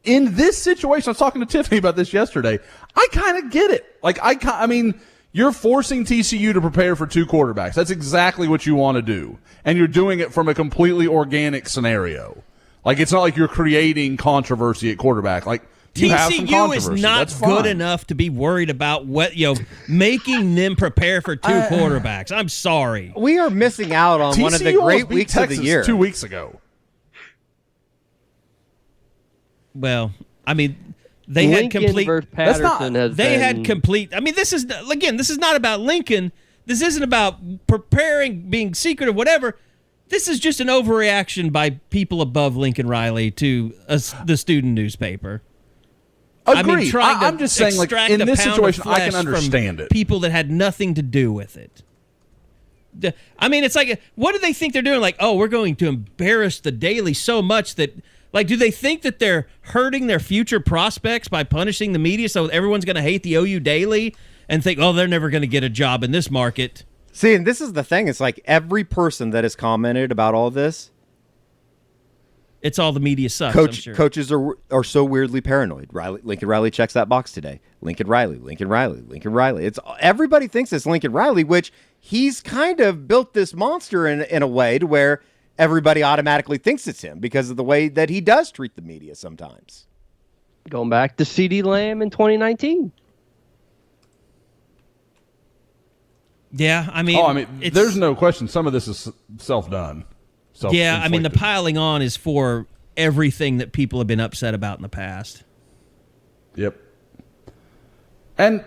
S4: In this situation, I was talking to Tiffany about this yesterday. I kind of get it. Like, I mean, you're forcing TCU to prepare for two quarterbacks. That's exactly what you want to do. And you're doing it from a completely organic scenario. Like, it's not like you're creating controversy at quarterback. Like, you have some
S2: TCU
S4: controversy.
S2: is not
S4: That's
S2: good
S4: fine.
S2: enough to be worried about making them prepare for two quarterbacks. I'm sorry.
S3: We are missing out on one of the
S4: TCU almost
S3: great
S4: beat
S3: weeks
S4: Texas
S3: of the year.
S4: 2 weeks ago.
S2: Well, I mean, they had
S5: Lincoln
S2: complete.
S5: versus
S4: That's not-
S5: Patterson has
S2: They
S5: been,
S2: had complete. I mean, this is not about Lincoln. This isn't about preparing, being secretive, whatever. This is just an overreaction by people above Lincoln Riley to the student newspaper.
S4: Agreed.
S2: I mean, trying to
S4: I'm just saying, like,
S2: extract
S4: in
S2: a
S4: this
S2: pound of
S4: situation, I can
S2: flesh from
S4: understand it.
S2: People that had nothing to do with it. I mean, it's like, what do they think they're doing? Like, oh, we're going to embarrass the Daily so much that, like, do they think that they're hurting their future prospects by punishing the media so everyone's going to hate the OU Daily and think, oh, they're never going to get a job in this market?
S3: See, and this is the thing. It's like every person that has commented about all this,
S2: It's all the media sucks, I'm sure.
S3: coaches are so weirdly paranoid. Lincoln Riley checks that box today. Lincoln Riley. It's everybody thinks it's Lincoln Riley, which he's kind of built this monster in a way to where everybody automatically thinks it's him because of the way that he does treat the media sometimes.
S5: going back to CeeDee Lamb in 2019.
S2: Yeah, I mean,
S4: there's no question. Some of this is self-done.
S2: Yeah, I mean, the piling on is for everything that people have been upset about in the past.
S4: Yep. And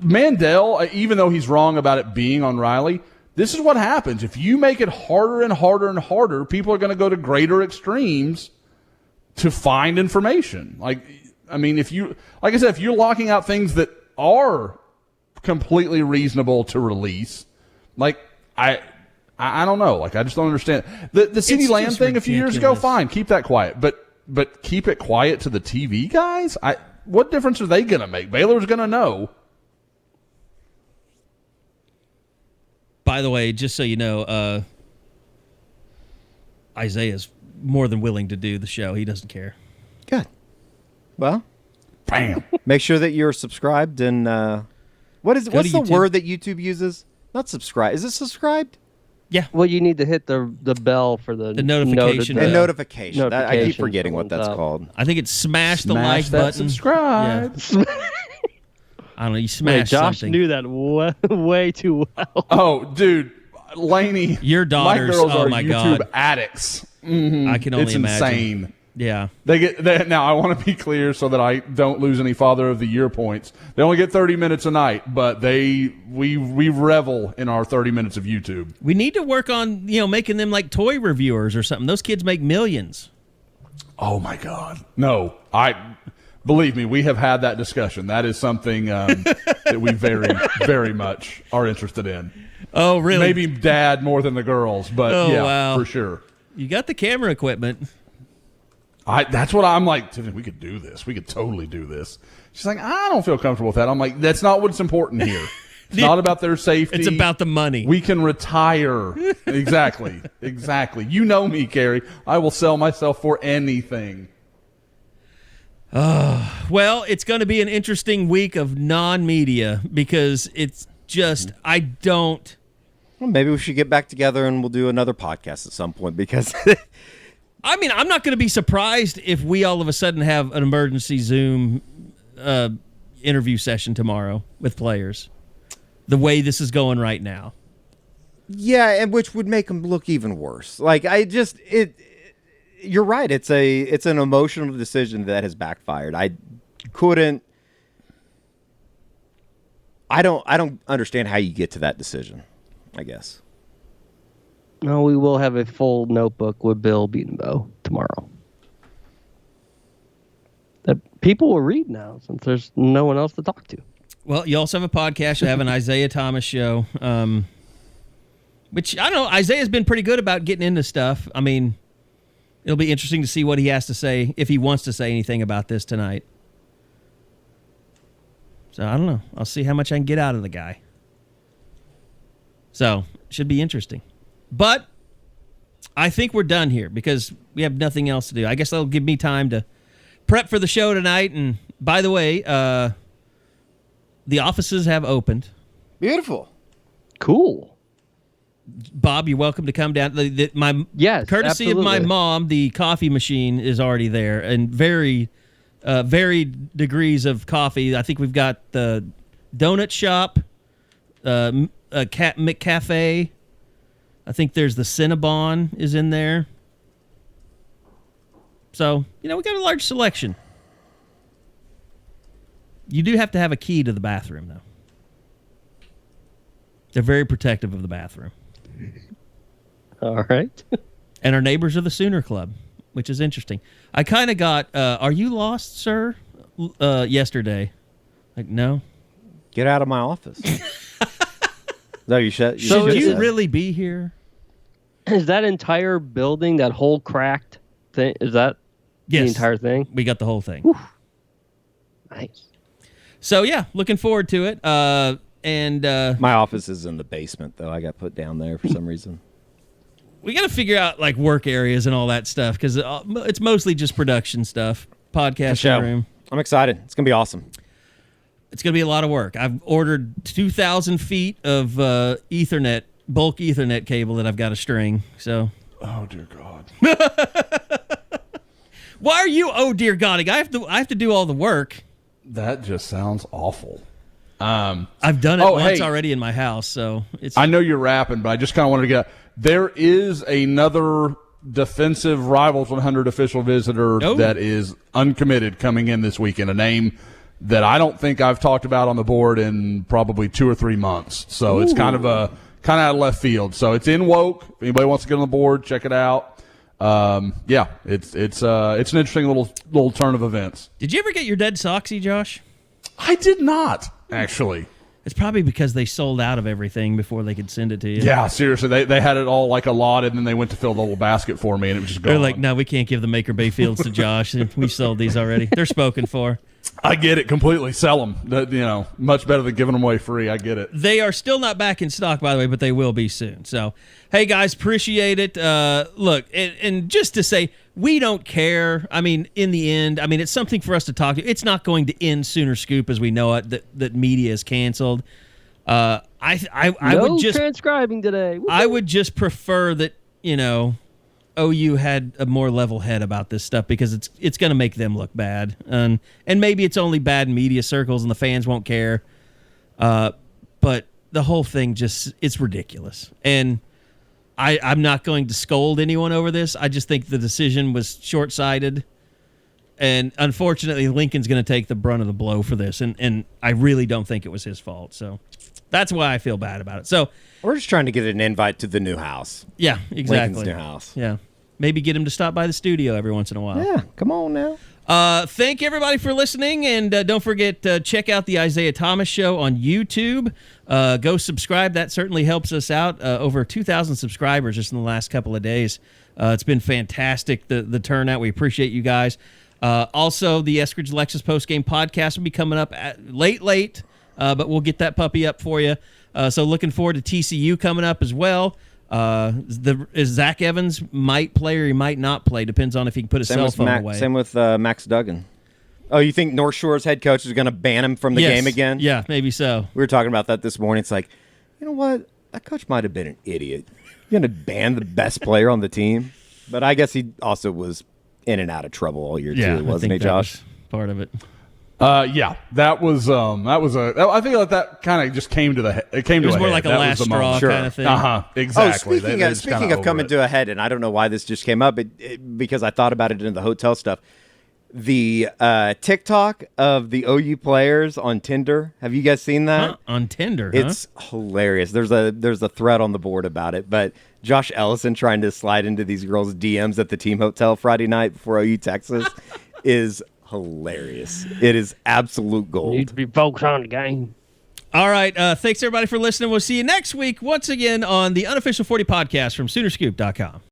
S4: Mandel, even though he's wrong about it being on Riley, this is what happens. If you make it harder and harder and harder, people are going to go to greater extremes to find information. Like I said, if you're locking out things that are completely reasonable to release, like I don't know. Like, I just don't understand. The CeeDee Lamb thing a few years ago, fine, keep that quiet. But keep it quiet to the TV guys? What difference are they going to make? Baylor's going to know.
S2: By the way, just so you know, Isaiah's more than willing to do the show. He doesn't care.
S3: Good. Well,
S4: bam.
S3: Make sure that you're subscribed. And what's the word that YouTube uses? Not subscribe. Is it subscribed?
S2: Yeah.
S5: Well, you need to hit the bell for the
S2: notification.
S3: The notification. I keep forgetting what that's called.
S2: I think it's smash the like button.
S4: Subscribe.
S2: Yeah. I don't know. You smash
S5: Josh
S2: something.
S5: knew that way too well.
S4: Oh, dude. Lainey.
S2: Your daughters,
S4: my girls are
S2: YouTube
S4: God. Addicts.
S2: Mm-hmm. I can only imagine.
S4: It's insane.
S2: Yeah.
S4: Now, I want to be clear so that I don't lose any Father of the Year points. They only get 30 minutes a night, but we revel in our 30 minutes of YouTube.
S2: We need to work on, making them like toy reviewers or something. Those kids make millions.
S4: Oh my God. No, believe me, we have had that discussion. That is something that we very, very much are interested in.
S2: Oh, really?
S4: Maybe Dad more than the girls, but
S2: wow.
S4: for sure.
S2: You got the camera equipment.
S4: That's what I'm like, Tiffany, we could do this. We could totally do this. She's like, I don't feel comfortable with that. I'm like, that's not what's important here. It's not about their safety.
S2: It's about the money.
S4: We can retire. Exactly. You know me, Carrie. I will sell myself for anything.
S2: Well, it's going to be an interesting week of non-media because it's just, Well,
S3: maybe we should get back together and we'll do another podcast at some point because...
S2: I'm not going to be surprised if we all of a sudden have an emergency Zoom interview session tomorrow with players. The way this is going right now.
S3: Yeah, and which would make them look even worse. Like you're right. It's an emotional decision that has backfired. I don't understand how you get to that decision, I guess.
S5: No, we will have a full notebook with Bill Bedenbaugh tomorrow. That people will read now since there's no one else to talk to.
S2: Well, you also have a podcast. You have an Isaiah Thomas show, which, I don't know, Isaiah's been pretty good about getting into stuff. I mean, it'll be interesting to see what he has to say, if he wants to say anything about this tonight. So, I don't know. I'll see how much I can get out of the guy. So, should be interesting. But I think we're done here because we have nothing else to do. I guess that'll give me time to prep for the show tonight. And by the way, the offices have opened.
S3: Beautiful.
S5: Cool.
S2: Bob, you're welcome to come down.
S5: Yes,
S2: courtesy
S5: absolutely.
S2: of my mom, the coffee machine is already there and varied degrees of coffee. I think we've got the donut shop, McCafe. I think there's the Cinnabon is in there. So, we got a large selection. You do have to have a key to the bathroom, though. They're very protective of the bathroom.
S5: All right.
S2: And our neighbors are the Sooner Club, which is interesting. I kind of got, are you lost, sir? Yesterday. Like, no.
S3: Get out of my office. No, you should.
S2: Should you really be here?
S5: Is that entire building, that whole cracked thing, is that the entire thing?
S2: We got the whole thing.
S5: Whew. Nice.
S2: So, yeah, looking forward to it.
S3: My office is in the basement, though. I got put down there for some reason.
S2: We got to figure out, like, work areas and all that stuff because it's mostly just production stuff. Podcast room.
S3: I'm excited. It's going to be awesome.
S2: It's going to be a lot of work. I've ordered 2,000 feet of Ethernet, bulk Ethernet cable that I've got to string. So,
S4: oh dear God!
S2: Why are you? Oh dear God! I have to do all the work.
S4: That just sounds awful.
S2: I've done it once already in my house, so it's.
S4: I know you're rapping, but I just kind of wanted to get. There is another defensive Rivals 100 official visitor that is uncommitted coming in this weekend. A name that I don't think I've talked about on the board in probably 2 or 3 months. So it's kind of out of left field. So it's in Woke. If anybody wants to get on the board, check it out. It's an interesting little turn of events.
S2: Did you ever get your Dead Soxy, Josh?
S4: I did not, actually.
S2: It's probably because they sold out of everything before they could send it to you.
S4: Yeah, seriously. They had it all like allotted, and then they went to fill the little basket for me, and it was just gone.
S2: They're like, no, we can't give the Maker Bay Fields to Josh. We sold these already. They're spoken for.
S4: I get it completely. Sell them. Much better than giving them away free. I get it.
S2: They are still not back in stock, by the way, but they will be soon. So, hey, guys, appreciate it. Look, and just to say, we don't care. I mean, in the end, it's something for us to talk to. It's not going to end Sooner Scoop as we know it, that media is canceled. I would just
S5: transcribing today.
S2: I would just prefer that, OU had a more level head about this stuff because it's going to make them look bad. And maybe it's only bad in media circles and the fans won't care. But the whole thing it's ridiculous. And I'm not going to scold anyone over this. I just think the decision was short-sighted. And unfortunately, Lincoln's going to take the brunt of the blow for this. And I really don't think it was his fault. So that's why I feel bad about it. So
S3: we're just trying to get an invite to the new house.
S2: Yeah, exactly.
S3: Lincoln's new house.
S2: Yeah. Maybe get him to stop by the studio every once in a while.
S3: Yeah, come on now.
S2: Thank everybody for listening, and don't forget to check out the Isaiah Thomas Show on YouTube. Go subscribe. That certainly helps us out. Over 2,000 subscribers just in the last couple of days. It's been fantastic, the turnout. We appreciate you guys. Also, the Eskridge Lexus postgame podcast will be coming up late, but we'll get that puppy up for you. So looking forward to TCU coming up as well. Zach Evans might play or he might not play. Depends on if he can put his cell phone away.
S3: Same with Max Duggan. Oh, you think North Shore's head coach is going to ban him from the game again?
S2: Yeah, maybe so.
S3: We were talking about that this morning. It's like, you know what? That coach might have been an idiot. You're going to ban the best player on the team? But I guess he also was in and out of trouble all year too, wasn't he, Josh?
S2: Part of it.
S4: That was I think that kind of just came to it
S2: was more like a last straw kind of thing.
S4: Exactly.
S3: Speaking of coming to a head, and I don't know why this just came up, because I thought about it in the hotel stuff. The TikTok of the OU players on Tinder. Have you guys seen that?
S2: On Tinder,
S3: it's hilarious. There's a thread on the board about it, but Josh Ellison trying to slide into these girls' DMs at the team hotel Friday night before OU Texas is hilarious. It is absolute gold.
S5: Need to be focused on the game.
S2: All right. Thanks, everybody, for listening. We'll see you next week once again on the Unofficial 40 podcast from Soonerscoop.com.